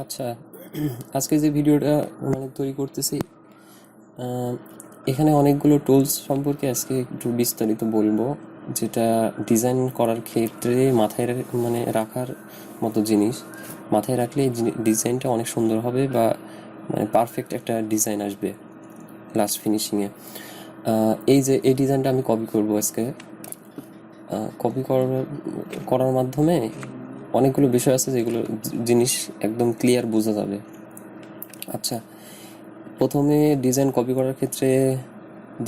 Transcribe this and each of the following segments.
আচ্ছা, আজকে যে ভিডিওটা তৈরি করতেছি, আহ, এখানে অনেকগুলো টুলস সম্পর্কে আজকে একটু বিস্তারিত বলবো, যেটা ডিজাইন করার ক্ষেত্রে মাথায় রাখার মতো জিনিস। মাথায় রাখলে এই ডিজাইনটা অনেক সুন্দর হবে, বা পারফেক্ট একটা ডিজাইন আসবে লাস্ট ফিনিশিংয়ে। এই ডিজাইনটা আমি কপি করব আজকে। কপি করার মাধ্যমে অনেকগুলো বিষয় আছে, যেগুলো জিনিস একদম ক্লিয়ার বোঝা যাবে। আচ্ছা, প্রথমে ডিজাইন কপি করার ক্ষেত্রে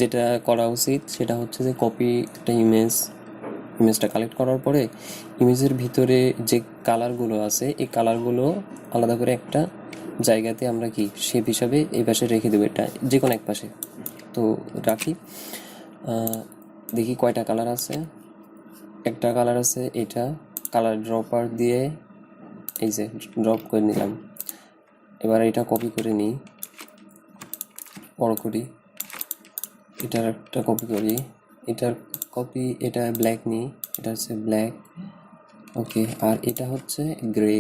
যেটা করা উচিত সেটা হচ্ছে যে কপি একটা ইমেজটা কালেক্ট করার পরে ইমেজের ভিতরে যে কালারগুলো আছে এই কালারগুলো আলাদা করে একটা জায়গাতে আমরা কি শেপ হিসাবে এই পাশে রেখে দেবো, এটা যে কোনো এক পাশে। তো রাখি। দেখি কয়টা কালার আছে। একটা কালার আছে, এটা কালার ড্রপার দিয়ে এই যে ড্রপ করে নিলাম। এবার এটা কপি করে নিই, বড় করি। এটার একটা কপি করি, এটার কপি, এটা ব্ল্যাক নিই, এটা হচ্ছে ব্ল্যাক। ওকে, আর এটা হচ্ছে গ্রে।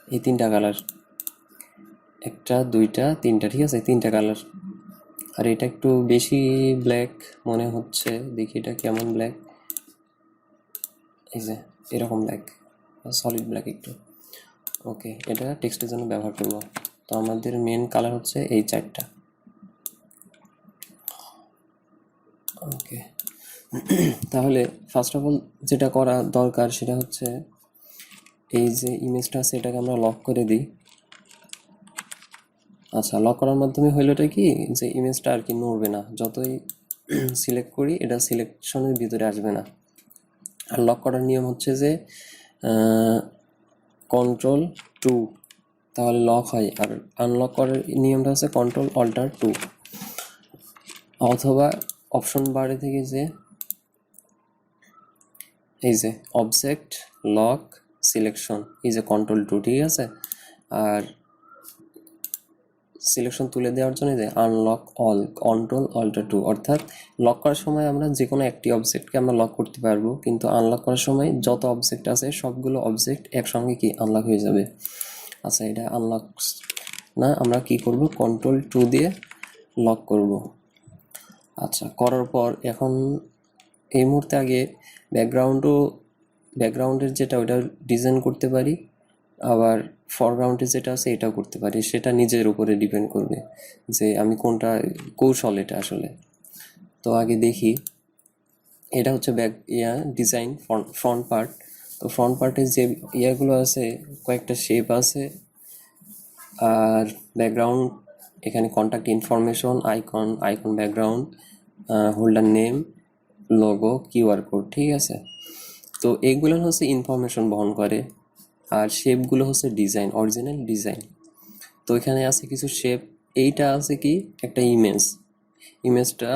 এই তিনটা কালার, একটা দুইটা তিনটা, ঠিক আছে, তিনটা কালার। আর এটা একটু বেশি ব্ল্যাক মনে হচ্ছে, দেখি এটা কেমন ব্ল্যাক। এই যে এরকম ব্ল্যাক, সলিড ব্ল্যাক একটু। ওকে, এটা টেক্সটের জন্য ব্যবহার করব। তো আমাদের মেন কালার হচ্ছে এই চারটা। ওকে, তাহলে ফার্স্ট অফ অল যেটা করা দরকার সেটা হচ্ছে এই যে ইমেজটা আছে এটাকে আমরা লক করে দিই। আচ্ছা, লক করার মাধ্যমে হইলোটা কি, যে ইমেজটা আর কি নড়বে না, যতই সিলেক্ট করি এটা সিলেকশনের ভিতরে আসবে না। আর লক করার নিয়ম হচ্ছে যে Ctrl+2, তাহলে লক হয়। আর আনলক করার নিয়মটা হচ্ছে Ctrl+Alt+2, অথবা অপশন বারে থেকে যে এই যে অবজেক্ট লক সিলেকশন, এই যে Ctrl+2, ঠিক আছে। আর সিলেকশন তুলে দেওয়ার জন্য যে আনলক অল, Ctrl+Alt+2, অর্থাৎ লক করার সময় আমরা যে কোনো একটি অবজেক্টকে আমরা লক করতে পারবো, কিন্তু আনলক করার সময় যত অবজেক্ট আছে সবগুলো অবজেক্ট একসঙ্গে কি আনলক হয়ে যাবে। আচ্ছা, এটা আনলক না, আমরা কি করব, Ctrl+2 দিয়ে লক করব। আচ্ছা, করার পর এখন এই মুহূর্তে আগে ব্যাকগ্রাউন্ডের যেটা ওটা ডিজাইন করতে পারি, আবার ফরগ্রাউন্ডে যেটা আছে এটাও করতে পারি। সেটা নিজের উপরে ডিপেন্ড করবে যে আমি কোনটা কৌশল এটা আসলে। তো আগে দেখি, এটা হচ্ছে ডিজাইন ফ্রন্ট পার্ট। তো ফ্রন্ট পার্টের যে ইয়াগুলো আছে, কয়েকটা শেপ আছে, আর ব্যাকগ্রাউন্ড, এখানে contact information, icon background, holder name, logo, QR code, ঠিক আছে। তো এইগুলো হচ্ছে ইনফরমেশন বহন করে, আর শেপগুলো হচ্ছে ডিজাইন, অরিজিনাল ডিজাইন। তো এখানে আছে কিছু শেপ। এইটা আছে কি একটা ইমেজটা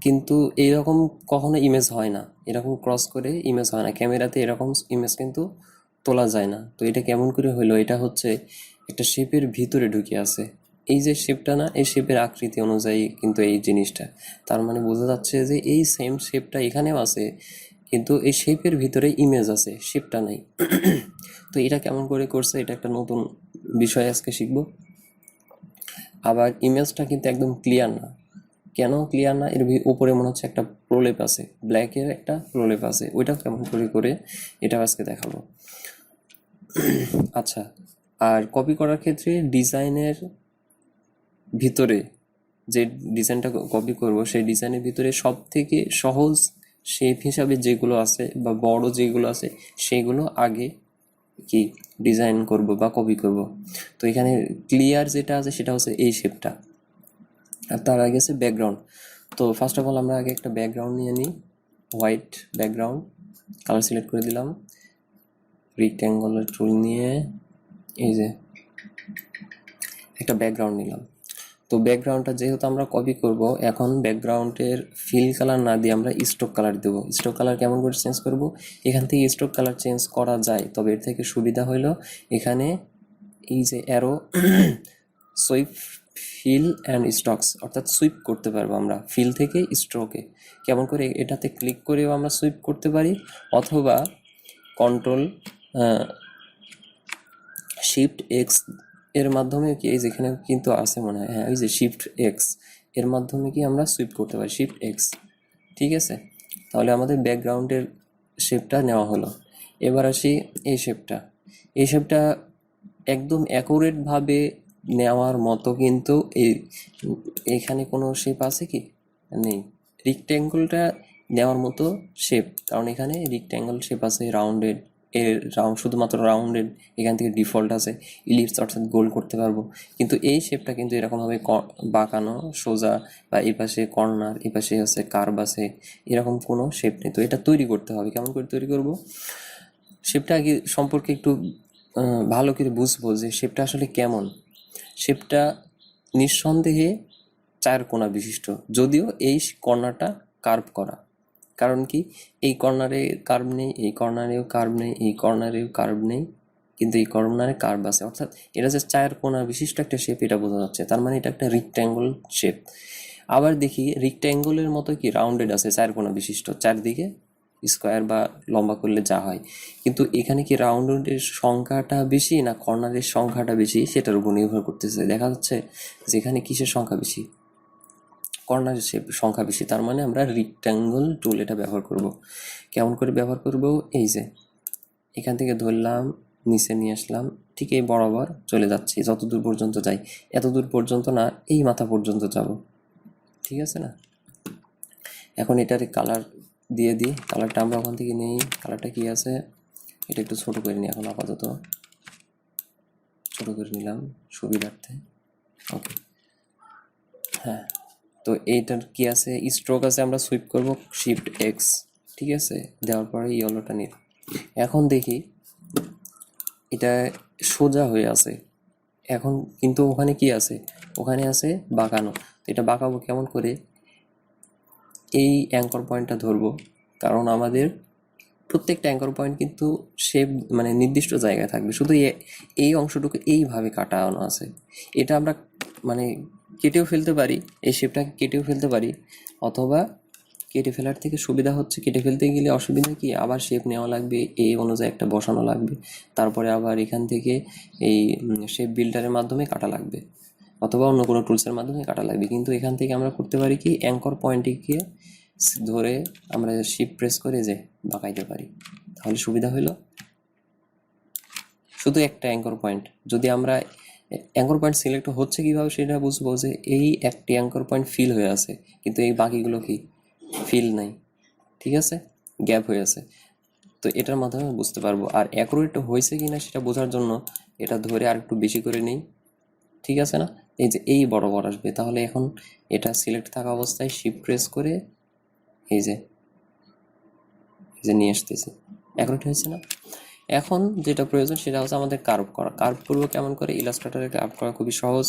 কিন্তু এইরকম কখনো ইমেজ হয় না, এরকম ক্রস করে ইমেজ হয় না ক্যামেরাতে, এরকম ইমেজ কিন্তু তোলা যায় না। তো এটা কেমন করে হলো, এটা হচ্ছে একটা শেপের ভিতরে ঢুকে আছে। এই যে শেপটা না, এই শেপের আকৃতি অনুযায়ী কিন্তু এই জিনিসটা, তার মানে বোঝা যাচ্ছে যে এই সেম শেপটা এখানেও আছে, কিন্তু এই শেপের ভিতরে ইমেজ আছে, শেপটা নাই। তো এটা কেমন করে করছে, এটা একটা নতুন বিষয় আজকে শিখবো। আবার ইমেজটা কিন্তু একদম ক্লিয়ার না। কেন ক্লিয়ার না, এর উপরে মনে হচ্ছে একটা প্রলেপ আছে, ব্ল্যাকের একটা প্রলেপ আছে, ওইটা কেমন করে করে এটা আজকে দেখাবো। আচ্ছা, আর কপি করার ক্ষেত্রে ডিজাইনের ভিতরে যে ডিজাইনটা কপি করব সেই ডিজাইনের ভিতরে সব থেকে সহজ শেপ হিসাবে যেগুলো আছে বা বড় যেগুলো আছে সেগুলো আগে কি ডিজাইন করব বা কপি করব। তো এখানে ক্লিয়ার যেটা আছে সেটা হচ্ছে এই শেপটা, আর তার আগে আছে ব্যাকগ্রাউন্ড। তো ফার্স্ট অফ অল আমরা আগে একটা ব্যাকগ্রাউন্ড নিয়ে নিই, হোয়াইট ব্যাকগ্রাউন্ড, কালার সিলেক্ট করে দিলাম, রেক্ট্যাঙ্গুলার টুল নিয়ে এই যে একটা ব্যাকগ্রাউন্ড নিলাম। তো ব্যাকগ্রাউন্ডটা যেহেতু আমরা কপি করব, এখন ব্যাকগ্রাউন্ডের ফিল কালার না দিয়ে আমরা স্ট্রোক কালার দেবো। স্ট্রোক কালার কেমন করে চেঞ্জ করব, এখান থেকে স্ট্রোক কালার চেঞ্জ করা যায়, তবে এর থেকে সুবিধা হলো এখানে এই যে arrow, sweep fill and strokes, অর্থাৎ সুইপ করতে পারবো আমরা ফিল থেকে স্ট্রোকে। কেমন করে, এটাতে ক্লিক করেও আমরা সুইপ করতে পারি, অথবা কন্ট্রোল শিফট এক্স এর মাধ্যমে কি, এই যেখানে কিন্তু আছে মনে হয়, হ্যাঁ ওই যে শিফট এক্স এর মাধ্যমে কি আমরা সুইপ করতে পারি, শিফট এক্স। ঠিক আছে, তাহলে আমাদের ব্যাকগ্রাউন্ডের শেপটা নেওয়া হলো। এবার আসি এই শেপটা। এই শেপটা একদম অ্যাকুরেটভাবে নেওয়ার মতো কিন্তু এখানে কোনো শেপ আছে কি, নেই। রিক্ট্যাঙ্গলটা নেওয়ার মতো শেপ, কারণ এখানে রিক্ট্যাঙ্গল শেপ আছে, রাউন্ডেড, এর রাউন্ড শুধুমাত্র রাউন্ডেড এখান থেকে ডিফল্ট আছে। ইলিপস অর্থাৎ গোল করতে পারবো, কিন্তু এই শেপটা কিন্তু এরকমভাবে বাঁকানো সোজা, বা এই পাশে কর্নার, এই পাশে আছে কার্ভ আছে, এরকম কোনো শেপ নেই। তো এটা তৈরি করতে হবে। কেমন করে তৈরি করব, শেপটা আগে সম্পর্কে একটু ভালো করে বুঝবো যে শেপটা আসলে কেমন। শেপটা নিঃসন্দেহে চার কোণা বিশিষ্ট, যদিও এই কর্নারটা কার্ভ করা। কারণ কি, এই কর্নারে কার্ভ নেই, এই কর্নারেও কার্ভ নেই, এই কর্নারেও কার্ভ নেই, কিন্তু এই কর্নারে কার্ভ আছে, অর্থাৎ এটা যে চার কোণা বিশিষ্ট একটা শেপ এটা বোঝা যাচ্ছে। তার মানে এটা একটা রিক্ট্যাঙ্গল শেপ। আবার দেখি রিক্ট্যাঙ্গলের মতো কি রাউন্ডেড আছে, চার কোণা বিশিষ্ট, চারদিকে স্কোয়ার বা লম্বা করলে যা হয়। কিন্তু এখানে কি রাউন্ডের সংখ্যাটা বেশি না কর্নারের সংখ্যাটা বেশি, সেটার উপর নির্ভর করতেছে। দেখা যাচ্ছে যে এখানে কিসের সংখ্যা বেশি, কর্নারের শেপ সংখ্যা বেশি। তার মানে আমরা রিক্ট্যাঙ্গল টুল এটা ব্যবহার করব। কেমন করে ব্যবহার করব, এই যে এখান থেকে ধরলাম, নিচে নিয়ে আসলাম, ঠিক এই বরাবর চলে যাচ্ছি, যত দূর পর্যন্ত যাই। এত দূর পর্যন্ত না, এই মাথা পর্যন্ত যাব। ঠিক আছে না, এখন এটার কালার দিয়ে দিই। কালারটা আমরা ওখান থেকে নেই। কালারটা কি আছে, এটা একটু ছোট করে নিই এখন, আপাতত ছোট করে নিলাম সুবিধার্থে। ওকে, হ্যাঁ। তো এইটার কি আছে, স্ট্রোক আছে, আমরা সুইপ করব শিফট এক্স। ঠিক আছে, দেওয়ার পরে ইয়েলোটা নিই। এখন দেখি এটা সোজা হয়ে আছে এখন, কিন্তু ওখানে কি আছে, ওখানে আছে বাঁকানো। তো এটা বাঁকাবো কেমন করে, এই অ্যাঙ্কর পয়েন্টটা ধরবো, কারণ আমাদের প্রত্যেকটা অ্যাঙ্কর পয়েন্ট কিন্তু শেপ মানে নির্দিষ্ট জায়গায় থাকবে, শুধু এই অংশটুকু এইভাবে কাটানো আছে। এটা আমরা মানে কেটেও ফেলতে পারি, এই শেপটাকে কেটেও ফেলতে পারি, অথবা কেটে ফেলার থেকে সুবিধা হচ্ছে, কেটে ফেলতে গেলে অসুবিধা কি, আবার শেপ নেওয়া লাগবে, এই অনুযায়ী একটা বসানো লাগবে, তারপরে আবার এখান থেকে এই শেপ বিল্ডারের মাধ্যমে কাটা লাগবে, অথবা অন্য কোনো টুলসের মাধ্যমে কাটা লাগবে। কিন্তু এখান থেকে আমরা করতে পারি কি, অ্যাঙ্কর পয়েন্টটিকে ধরে আমরা শিফট প্রেস করে যে বাঁকাইতে পারি, তাহলে সুবিধা হলো। শুধু একটা অ্যাঙ্কর পয়েন্ট, যদি আমরা অ্যাঙ্কর পয়েন্ট সিলেক্ট হচ্ছে কীভাবে সেটা বুঝবো, যে এই একটি অ্যাঙ্কর পয়েন্ট ফিল হয়ে আছে, কিন্তু এই বাকিগুলো কি ফিল নাই, ঠিক আছে, গ্যাপ হয়ে আছে। তো এটার মাধ্যমে বুঝতে পারবো। আর অ্যাকুরেট হয়েছে কি না সেটা বোঝার জন্য এটা ধরে আর একটু বেশি করে নেই, ঠিক আছে না, এই যে এই বরাবর আসবে। তাহলে এখন এটা সিলেক্ট থাকা অবস্থায় শিফট প্রেস করে এই যে নিয়ে আসতেছি, অ্যাকুরেট হয়েছে না। এখন যেটা প্রয়োজন সেটা হচ্ছে আমাদের কার্ভ করা। কার্ভ করবো কেমন করে, ইলাস্ট্রেটরে কার্ভ করা খুবই সহজ।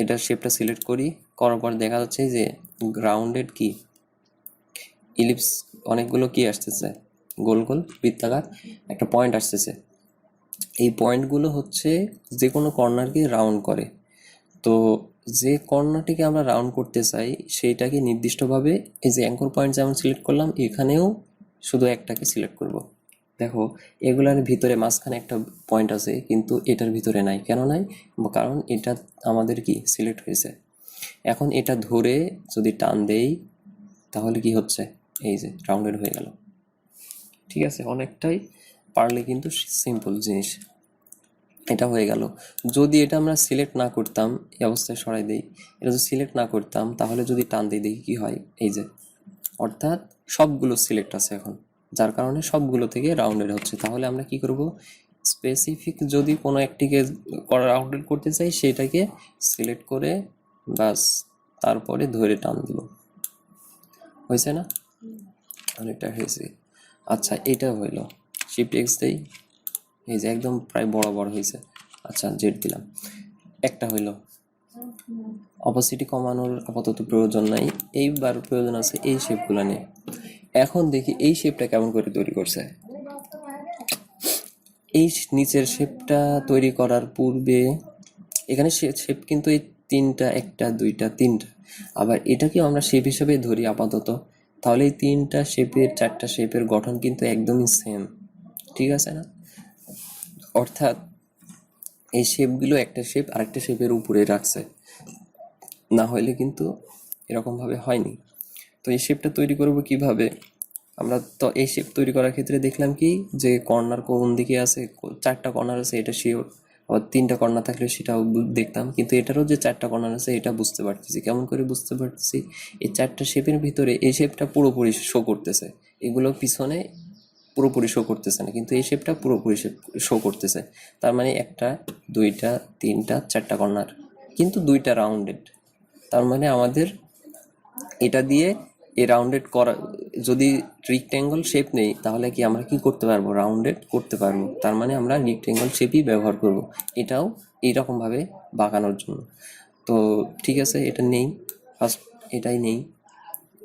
এটার শেপটা সিলেক্ট করি, করার পর দেখা যাচ্ছে যে গ্রাউন্ডেড কি ইলিপস অনেকগুলো কি আসতেছে, গোল গোল বৃত্তাকার একটা পয়েন্ট আসতেছে। এই পয়েন্টগুলো হচ্ছে যে কোনো কর্নারকে রাউন্ড করে। তো যে কর্নারটিকে আমরা রাউন্ড করতে চাই সেইটাকে নির্দিষ্টভাবে এই যে অ্যাঙ্কর পয়েন্ট যেমন সিলেক্ট করলাম, এখানেও শুধু একটাকে সিলেক্ট করব। দেখো এগুলার ভিতরে মাঝখানে একটা পয়েন্ট আছে, কিন্তু এটার ভিতরে নাই। কেন নাই, কারণ এটা আমাদের কি সিলেক্ট হয়েছে। এখন এটা ধরে যদি টান দেই তাহলে কি হচ্ছে, এই যে রাউন্ডেড হয়ে গেল। ঠিক আছে, অনেকটাই পারলে কিন্তু সিম্পল জিনিস এটা হয়ে গেল। যদি এটা আমরা সিলেক্ট না করতাম, এই অবস্থায় সরাই দেই, এটা যদি সিলেক্ট না করতাম তাহলে যদি টান দিয়ে দেখি কি হয়, এই যে অর্থাৎ সবগুলো সিলেক্ট আছে এখন, যার কারণে সবগুলো থেকে রাউন্ডেড হচ্ছে। তাহলে আমরা কি করব, স্পেসিফিক যদি কোনো একটিকে রাউন্ডেড করতে চাই সেটাকে সিলেক্ট করে বাস তারপরে ধরে টান দিব, হয়েছে না, অনেকটা হয়েছে। আচ্ছা এটা হইলো, শিফট এক্স দেই, এই যে একদম প্রায় বরাবর হয়েছে। আচ্ছা জেড দিলাম, একটা হইলো। অপাসিটি কমানোর আপাতত প্রয়োজন নাই, এইবার প্রয়োজন আছে এই শেপগুলো নিয়ে। এখন দেখি এই শেপটা কেমন করে তৈরি করছে। এই নিচের শেপটা তৈরি করার পূর্বে এখানে শেপ কিন্তু এই তিনটা, একটা দুইটা তিনটা, আবার এটাকেও আমরা শেপ হিসেবে ধরি আপাতত। তাহলে এই তিনটা শেপের, চারটা শেপের গঠন কিন্তু একদমই সেম, ঠিক আছে না। অর্থাৎ এই শেপগুলো একটা শেপ আরেকটা শেপের উপরে রাখছে, না হলে কিন্তু এরকমভাবে হয়নি। তো এই শেপটা তৈরি করব কিভাবে? আমরা তো এই শেপ তৈরি করার ক্ষেত্রে দেখলাম কি যে কর্নার কোন দিকে আছে, 4টা কর্নার আছে এটা শিওর, আবার 3টা কর্নার থাকলে সেটাও দেখতাম, কিন্তু এটারও যে 4টা কর্নার আছে এটা বুঝতে পারতেছি। কেমন করে বুঝতে পারতেছি? এই 4টা শেপের ভিতরে এই শেপটা পুরোপুরি শো করতেছে, এগুলো পিছনে পুরোপুরি শো করতেছে না, কিন্তু এই শেপটা পুরোপুরি শো করতেছে। তার মানে 1টা 2টা 3টা 4টা কর্নার, কিন্তু 2টা রাউন্ডেড। তার মানে আমাদের এটা দিয়ে এই রাউন্ডেড করা, যদি রিক্ট্যাঙ্গল শেপ নেই তাহলে কি আমরা কি করতে পারবো? রাউন্ডেড করতে পারবো। তার মানে আমরা রিক্ট্যাঙ্গল শেপই ব্যবহার করব এটাও এইরকমভাবে বাঁকানোর জন্য। তো ঠিক আছে, এটা নেই, ফার্স্ট এটাই নেই।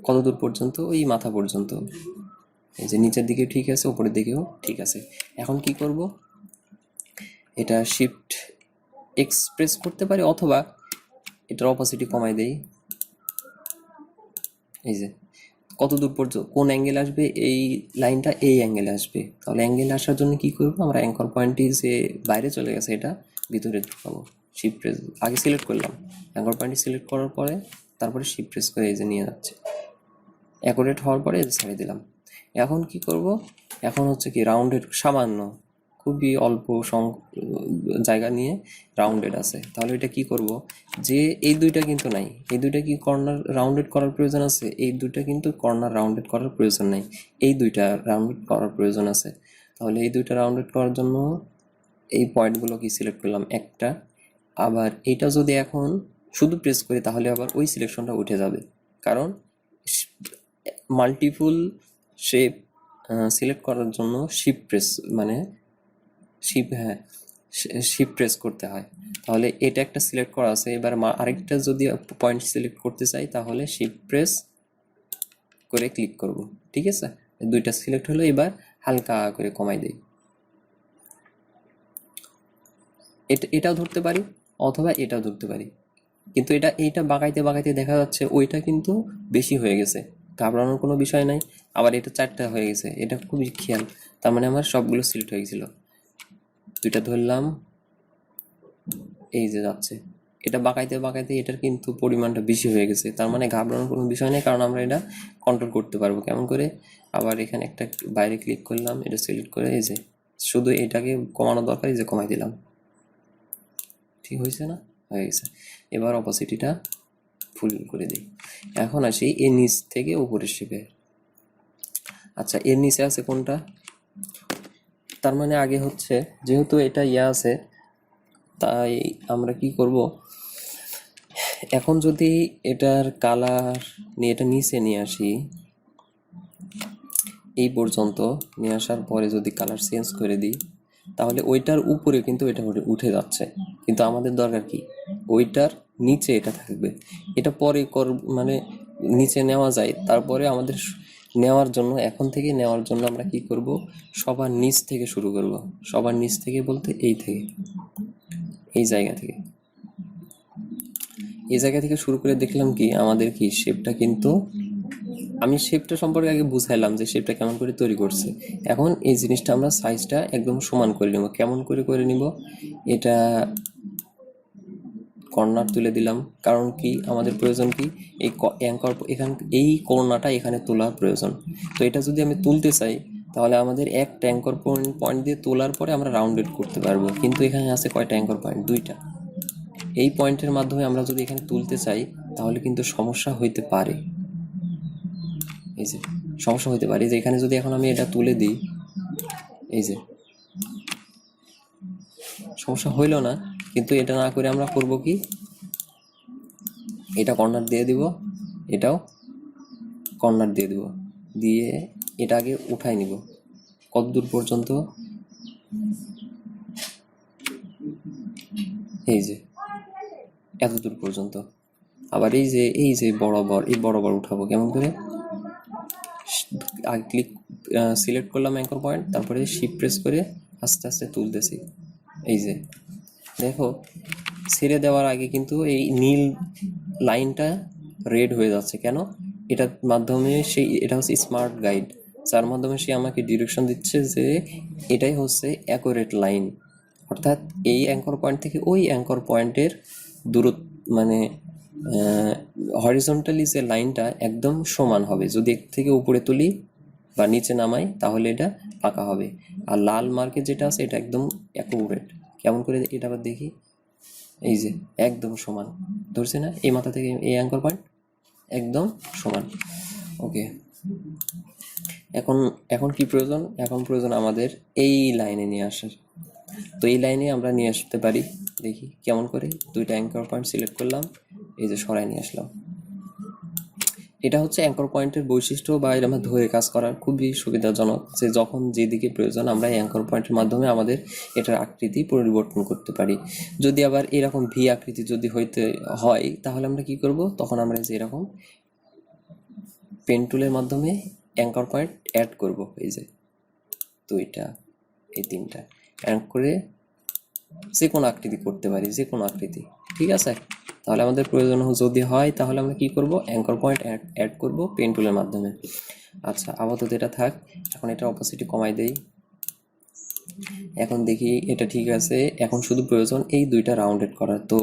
কত দূর পর্যন্ত? ওই মাথা পর্যন্ত। এই যে নিচের দিকে ঠিক আছে, উপরের দিকেও ঠিক আছে। এখন কি করব? এটা শিফট এক্সপ্রেস করতে পারি, অথবা এটার অপোসিটি কমাই দেই। এই যে কত দূর পর্যন্ত কোন অ্যাঙ্গেল আসবে, এই লাইনটা এই অ্যাঙ্গেলে আসবে। তাহলে অ্যাঙ্গেল আসার জন্য কি করব? আমরা অ্যাঙ্কর পয়েন্টটি যে বাইরে চলে গেছে এটা ভিতরে ঢুকাবো। শিফট প্রেস আগে সিলেক্ট করলাম, অ্যাঙ্কর পয়েন্টটি সিলেক্ট করার পরে তারপরে শিফট প্রেস করে এই যে নিয়ে যাচ্ছে, অ্যাকুরেট হওয়ার পরে এই যে ছেড়ে দিলাম। এখন কি করব? এখন হচ্ছে কি রাউন্ডেড, সামান্য খুবই অল্প জায়গা নিয়ে রাউন্ডেড আছে। তাহলে এটা কি করব? যে এই দুইটা কিন্তু নাই, এই দুইটা কি কর্নার রাউন্ডেড করার প্রয়োজন আছে? এই দুইটা কিন্তু কর্নার রাউন্ডেড করার প্রয়োজন নাই, এই দুইটা রাউন্ডেড করার প্রয়োজন আছে। তাহলে এই দুইটা রাউন্ডেড করার জন্য এই পয়েন্টগুলো কি সিলেক্ট করলাম একটা। আবার এইটা যদি এখন শুধু প্রেস করি তাহলে আবার ওই সিলেকশনটা উঠে যাবে, কারণ মাল্টিপুল শেপ সিলেক্ট করার জন্য শিফট প্রেস, মানে শিফট প্রেস করতে হয়। তাহলে এটা একটা সিলেক্ট করা আছে, এবার আরেকটা যদি পয়েন্ট সিলেক্ট করতে চাই তাহলে শিফট প্রেস করে ক্লিক করব। ঠিক আছে, দুইটা সিলেক্ট হলো, এবার হালকা করে কমাই দেই। এটাও ধরতে পারি অথবা এটাও ধরতে পারি, কিন্তু এইটা বাঁকাইতে বাঁকাইতে দেখা যাচ্ছে ওইটা কিন্তু বেশি হয়ে গেছে। ঘাবড়ানোর কোনো বিষয় নাই। আবার এটা 4টা হয়ে গেছে, এটা খুবই খেয়াল। তার মানে আমার সবগুলো সিলেক্ট হয়ে গেছিল। দুইটা ধরলাম, এই যে যাচ্ছে, এটা বাঁকাইতে বাঁকাইতে এটার কিন্তু পরিমাণটা বেশি হয়ে গেছে। তার মানে ঘাবড়ানোর কোনো বিষয় নেই, কারণ আমরা এটা কন্ট্রোল করতে পারবো। কেমন করে? আবার এখানে একটা বাইরে ক্লিক করলাম, এটা সিলেক্ট করে এই যে শুধু এটাকে কমানো দরকার, এই যে কমাই দিলাম। ঠিক হয়েছে না? হয়ে গেছে। এবার অপোসিটিটা ফুল করে দিই। এখন আসি এর নিচ থেকে উপরের শেপে। আচ্ছা, এর নিচে আছে কোনটা? তার মানে আগে হচ্ছে যেহেতু এটা আছে, তাই আমরা কি করব? এখন যদি এটার কালার নিয়ে এটা নিচে নিয়ে আসি, এই পর্যন্ত নিয়ে আসার পরে যদি কালার চেঞ্জ করে দিই তাহলে ওইটার উপরে কিন্তু এটা উঠে যাচ্ছে, কিন্তু আমাদের দরকার কি? ওইটার নিচে এটা থাকবে। এটা পরে মানে নিচে নেওয়া যায়, তারপরে আমাদের নেওয়ার জন্য, এখন থেকে নেওয়ার জন্য আমরা কি করব? সবার নিচ থেকে শুরু করব। সবার নিচ থেকে বলতে এই থেকে, এই জায়গা থেকে, এই জায়গা থেকে শুরু করে দেখলাম কি আমাদের কি শেপটা কিন্তু, আমি শেপটা সম্পর্কে আগে বুঝাইলাম যে শেপটা কেমন করে তৈরি করছে। এখন এই জিনিসটা আমরা সাইজটা একদম সমান করে নিব। কেমন করে নিব? এটা কর্নার তুলে দিলাম, কারণ কি আমাদের প্রয়োজন কি? এই অ্যাঙ্কর এই কর্নারটা এখানে তোলার প্রয়োজন। তো এটা যদি আমি তুলতে চাই তাহলে আমাদের একটা অ্যাঙ্কর পয়েন্ট দিয়ে তোলার পরে আমরা রাউন্ডেড করতে পারবো, কিন্তু এখানে আছে কয়টা অ্যাঙ্কর পয়েন্ট? 2টা। এই পয়েন্টের মাধ্যমে আমরা যদি এখানে তুলতে চাই তাহলে কিন্তু সমস্যা হইতে পারে। এই যে সমস্যা হতে পারে যে এখানে যদি এখন আমি এটা তুলে দিই, এই যে সমস্যা হইল না, কিন্তু এটা না করে আমরা করব কি? এটা কর্নার দিয়ে দিব, এটাও কর্নার দিয়ে দিব, দিয়ে এটা আগে উঠাই নিব। কত দূর পর্যন্ত? এই যে এত দূর পর্যন্ত। আবার এই যে বরাবর উঠাবো। কেমন করে? আগে সিলেক্ট করলাম অ্যাঙ্কর পয়েন্ট, তারপরে শিফট প্রেস করে আস্তে আস্তে তুলতেছি। এই যে দেখো, ছেড়ে দেওয়ার আগে কিন্তু এই নীল লাইনটা রেড হয়ে যাচ্ছে কেন? এটার মাধ্যমে এটা হচ্ছে স্মার্ট গাইড, যার মাধ্যমে সে আমাকে ডিরেকশন দিচ্ছে যে এটাই হচ্ছে অ্যাকুরেট লাইন। অর্থাৎ এই অ্যাঙ্কর পয়েন্ট থেকে ওই অ্যাঙ্কর পয়েন্টের দূরত্ব মানে হরিজন্টালি যে লাইনটা একদম সমান হবে। যদি এর থেকে উপরে তুলি বা নিচে নামাই তাহলে এটা পাকা হবে। আর লাল মার্কে যেটা আছে এটা একদম অ্যাকুরেট। কেমন করে এটা আবার দেখি, এই যে একদম সমান ধরছে না, এই মাথা থেকে এই অ্যাঙ্কর পয়েন্ট একদম সমান। ওকে, এখন এখন কি প্রয়োজন? এখন প্রয়োজন আমাদের এই লাইনে নিয়ে আসার। তো এই লাইনে আমরা নিয়ে আসতে পারি, দেখি কেমন করে। দুইটা অ্যাঙ্কর পয়েন্ট সিলেক্ট করলাম, এই যে সরাই নিয়ে আসলাম। এটা হচ্ছে অ্যাঙ্কর পয়েন্টের বৈশিষ্ট্য বা এর আমরা ধরে কাজ করার খুবই সুবিধাজনক, যে যখন যেদিকে প্রয়োজন আমরা এই অ্যাঙ্কর পয়েন্টের মাধ্যমে আমাদের এটার আকৃতি পরিবর্তন করতে পারি। যদি আবার এরকম ভি আকৃতি যদি হইতে হয় তাহলে আমরা কি করব, তখন আমরা যে এরকম পেন টুলের মাধ্যমে অ্যাঙ্কর পয়েন্ট অ্যাড করব। এই যে দুইটা, এই তিনটা অ্যাড করে যে কোনো আকৃতি করতে পারি, যে কোনো আকৃতি, ঠিক আছে। তাহলে আমাদের প্রয়োজন যদি হয় তাহলে আমরা কি করব, অ্যাঙ্কর পয়েন্ট অ্যাড করব পেন টুলের মাধ্যমে। আচ্ছা, আপাতত এটা থাক। এখন এটা অপাসিটি কমাই দেই। এখন দেখি এটা ঠিক আছে। এখন শুধু প্রয়োজন এই দুইটা রাউন্ডেড করার। তো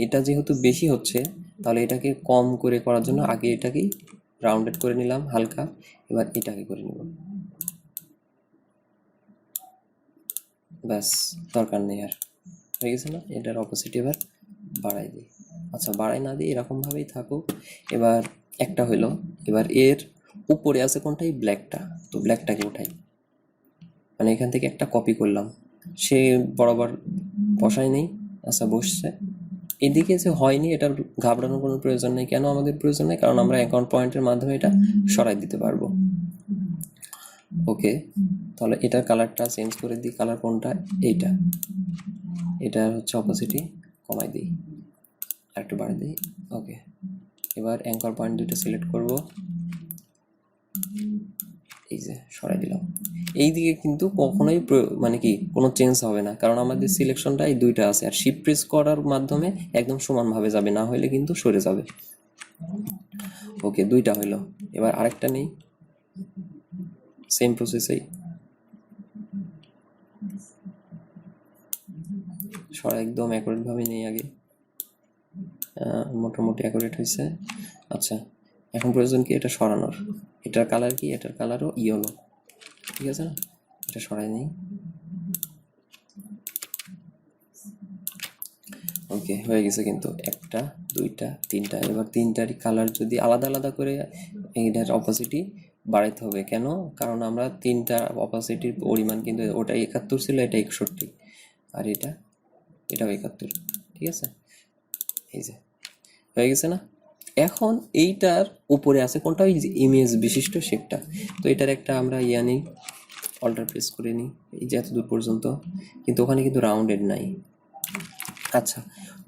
এটা যেহেতু বেশি হচ্ছে তাহলে এটাকে কম করে করার জন্য আগে এটাকেই রাউন্ডেড করে নিলাম হালকা, এবার এটাকে করে নেব। ব্যাস, দরকার নেই আর, হয়ে গেছে না? এটার অপোজিট এবার বাড়াই দিই। আচ্ছা, বাড়াই না দিই, এরকমভাবেই থাকুক। এবার একটা হইলো, এবার এর উপরে আছে কোনটা, এই ব্ল্যাকটা। তো ব্ল্যাকটাকে উঠাই, মানে এখান থেকে একটা কপি করলাম, সে বরাবর বসাই নেই। আচ্ছা, বসছে। এদিকে যে হয়নি এটার ঘাবড়ানোর কোনো প্রয়োজন নেই। কেন আমাদের প্রয়োজন নেই? কারণ আমরা অ্যাকাউন্ট পয়েন্টের মাধ্যমে এটা সরাই দিতে পারবো। ওকে, তাহলে এটার কালারটা চেঞ্জ করে দিই। কালার কোনটা? এইটা। এটার হচ্ছে অপোজিটই কমাই দিই, আর একটু বাড়িয়ে দিই। ওকে, এবার অ্যাঙ্কর পয়েন্ট দুটো সিলেক্ট করব, এই যে সরাই দিলাম। এই দিকে কিন্তু কখনোই মানে কি কোনো চেঞ্জ হবে না, কারণ আমাদের সিলেকশনটা এই দুইটা আছে। আর শিফট প্রেস করার মাধ্যমে একদম সমানভাবে যাবে, না হলে কিন্তু সরে যাবে। ওকে, দুইটা হইলো। এবার আরেকটা নেই, সেম প্রসেসেই সরা একদম অ্যাকুরেটভাবে নেই আগে। মোটামুটি অ্যাকুরেট হয়েছে। আচ্ছা, এখন প্রয়োজন কি এটা সরানোর। এটার কালার কি? এটার কালারও ইয়েলো, ঠিক আছে না? এটা সরাই নেই। ওকে, হয়ে গেছে কিন্তু একটা, দুইটা, তিনটা। এবার তিনটারই কালার যদি আলাদা আলাদা করে এইটার অপোজিটই বাড়াইতে হবে। কেন? কারণ আমরা তিনটা অপোজিটির পরিমাণ কিন্তু, ওটা 71 ছিল, এটা 61, আর এটাও 71, ঠিক আছে। এই যে হয়ে গেছে না? এখন এইটার উপরে আছে কোনটা, ওই যে ইমেজ বিশিষ্ট শেপটা। তো এটার একটা আমরা নিই, অল্টার প্রেস করে নিই, এই যে এত দূর পর্যন্ত। কিন্তু ওখানে কিন্তু রাউন্ডেড নাই। আচ্ছা,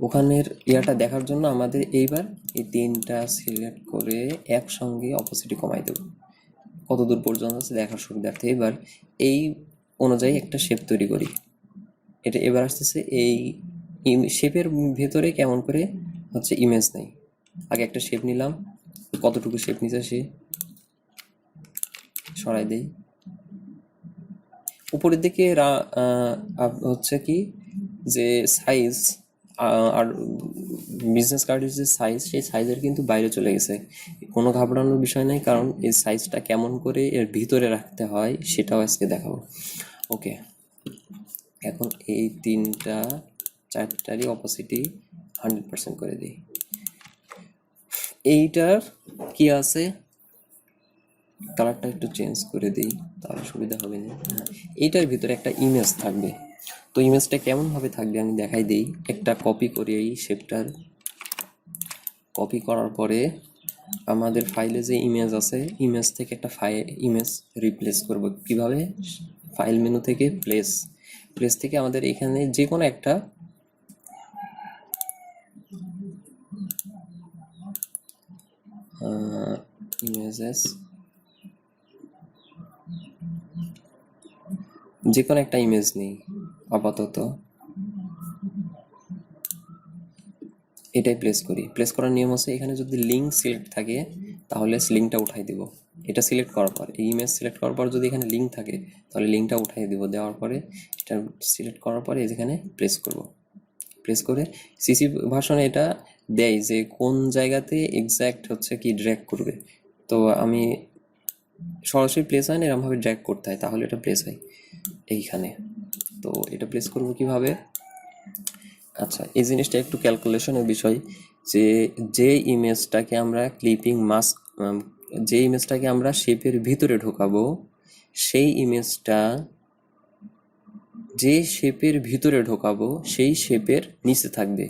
ওখানের ইয়াটা দেখার জন্য আমাদের এইবার এই তিনটা সিলেক্ট করে একসঙ্গে অপোজিটে কমাই দেব, কত দূর পর্যন্ত আছে দেখার সুবিধার্থে। এবার এই অনুযায়ী একটা শেপ তৈরি করি। এটা এবার আসতেছে এই শেপের ভেতরে কেমন করে হচ্ছে ইমেজ নেই। আগে একটা শেপ নিলাম, কতটুকু শেপ নিচ্ছে সে সরাই দেই। উপরের দিকে হচ্ছে কি যে সাইজ আর বিজনেস কার্ডের যে সাইজ, সেই সাইজের কিন্তু বাইরে চলে গেছে। কোনো ঘাবড়ানোর বিষয় নেই, কারণ এই সাইজটা কেমন করে এর ভিতরে রাখতে হয় সেটাও আজকে দেখাবো। ওকে, এখন এই তিনটা চারটারই অপোজিটই 100% করে দিই। এইটার কি আছে, কালারটা একটু চেঞ্জ করে দিই তাহলে সুবিধা হবে না। এইটার ভিতরে একটা ইমেজ থাকবে। তো ইমেজটা কেমনভাবে থাকবে আমি দেখাই দিই। একটা কপি করি এই শেপটার, কপি করার পরে আমাদের ফাইলে যে ইমেজ আছে, ইমেজ থেকে একটা ইমেজ রিপ্লেস করব। কিভাবে? ফাইল মেনু থেকে প্লেস থেকে আমাদের এখানে যে কোনো একটা ইমেজেস, যে কোনো একটা ইমেজ নেই আপাতত, এটাই প্লেস করি। প্লেস করার নিয়ম হচ্ছে এখানে যদি লিঙ্ক সিলেক্ট থাকে তাহলে লিঙ্কটা উঠাই দিব, এটা সিলেক্ট করার পর, এই ইমেজ সিলেক্ট করার পর যদি এখানে লিঙ্ক থাকে তাহলে লিঙ্কটা উঠাই দিব, দেওয়ার পরে এটা সিলেক্ট করার পরে এখানে প্রেস করব, প্রেস করে সিসি ভার্সনে এটা দেয় যে কোন জায়গাতে এক্স্যাক্ট হচ্ছে কি ড্র্যাগ করবে। তো আমি সরাসরি প্লেস হয় না, এরকমভাবে ড্র্যাগ করতে হয়, তাহলে এটা প্লেস হয় এইখানে। তো এটা প্লেস করব কিভাবে? আচ্ছা, এই জিনিসটা একটু ক্যালকুলেশনের বিষয়, যে যে ইমেজটাকে আমরা ক্লিপিং মাস্ক, যে ইমেজটাকে আমরা শেপের ভিতরে ঢোকাবো, সেই ইমেজটা যে শেপের ভিতরে ঢোকাবো সেই শেপের নিচে থাকবে।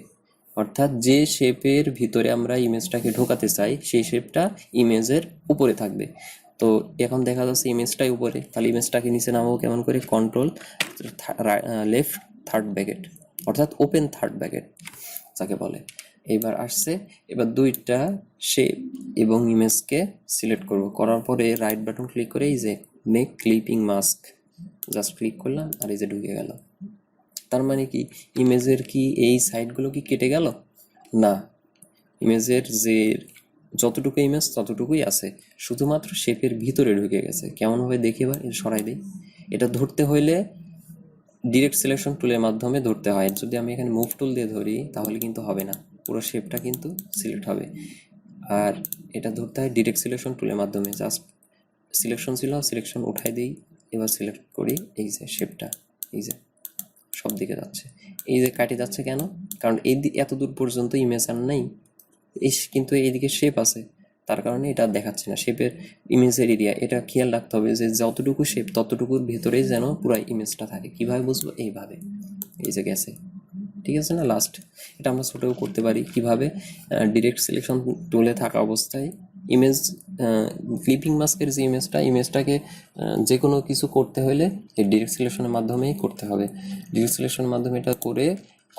অর্থাৎ যে শেপের ভিতরে আমরা ইমেজটাকে ঢোকাতে চাই সেই শেপটা ইমেজের উপরে থাকবে। তো এখন দেখা যাচ্ছে ইমেজটাই উপরে, তাহলে ইমেজটাকে নিচে নামাবো কেমন করে? কন্ট্রোল লেফট থার্ড ব্র্যাকেট, অর্থাৎ ওপেন থার্ড ব্র্যাকেট যাকে বলে। এইবার আসছে, এবার দুইটা শেপ এবং ইমেজকে সিলেক্ট করব, করার পরে রাইট বাটন ক্লিক করে এই যে make clipping mask just click করলাম, আর এই যে ঢুকে গেল। তার মানে কি ইমেজের কি এই সাইডগুলো কি কেটে গেল? না, ইমেজের যে যতটুকু ইমেজ ততটুকুই আছে, শুধুমাত্র শেপের ভিতরে ঢুকে গেছে। কেমনভাবে দেখি এবার? এটা সরাই দিই। এটা ধরতে হইলে ডিরেক্ট সিলেকশন টুলের মাধ্যমে ধরতে হয়। যদি আমি এখানে মুভ টুল দিয়ে ধরি তাহলে কিন্তু হবে না, পুরো শেপটা কিন্তু সিলেক্ট হবে। আর এটা ধরতে হয় ডিরেক্ট সিলেকশন টুলের মাধ্যমে। জাস্ট সিলেকশন ছিল, সিলেকশন উঠাই দিই, এবার সিলেক্ট করি, এই যে শেপটা, এই যে সব দিকে যাচ্ছে, এই যে কাটে যাচ্ছে কেন? কারণ এই এত দূর পর্যন্ত ইমেজ আর নেই, কিন্তু এইদিকে শেপ আছে, তার কারণে এটা দেখাচ্ছে না শেপের ইমেজের এরিয়া। এটা খেয়াল রাখতে হবে যে যতটুকু শেপ ততটুকুর ভেতরেই যেন পুরো ইমেজটা থাকে। কিভাবে বুঝবো? এইভাবে, এই যে গেছে, ঠিক আছে না? লাস্ট এটা আমরা ছোটও করতে পারি কিভাবে? ডিরেক্ট সিলেকশন টুলে থাকা অবস্থায় ইমেজ, ক্লিপিং মাস্কের যে ইমেজটাকে যে কোনো কিছু করতে হলে এই ডিরেক্ট সিলেকশনের মাধ্যমেই করতে হবে। ডিরেক্ট সিলেকশনের মাধ্যমে এটা করে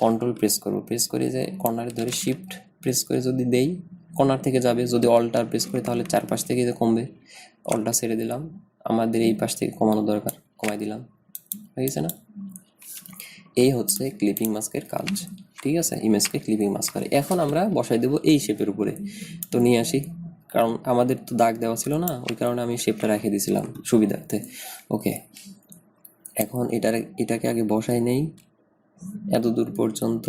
কন্ট্রোল প্রেস করব, প্রেস করে যে কর্নারে ধরে শিফট প্রেস করে যদি দেই কর্নার থেকে যাবে, যদি অল্টার প্রেস করি তাহলে চারপাশ থেকে যে কমবে। অল্টা ছেড়ে দিলাম, আমাদের এই পাশ থেকে কমানো দরকার, কমাই দিলাম, হয়ে গেছে না? এই হচ্ছে ক্লিপিং মাস্কের কাজ, ঠিক আছে? ইমেজকে ক্লিপিং মাস্ক করে। এখন আমরা বসাই দেবো এই শেপের উপরে। তো নিয়ে আসি, কারণ আমাদের তো দাগ দেওয়া ছিল না, ওই কারণে আমি শেপটা রেখে দিয়েছিলাম সুবিধার্থে। ওকে, এখন এটাকে আগে বসাই নেই এত দূর পর্যন্ত।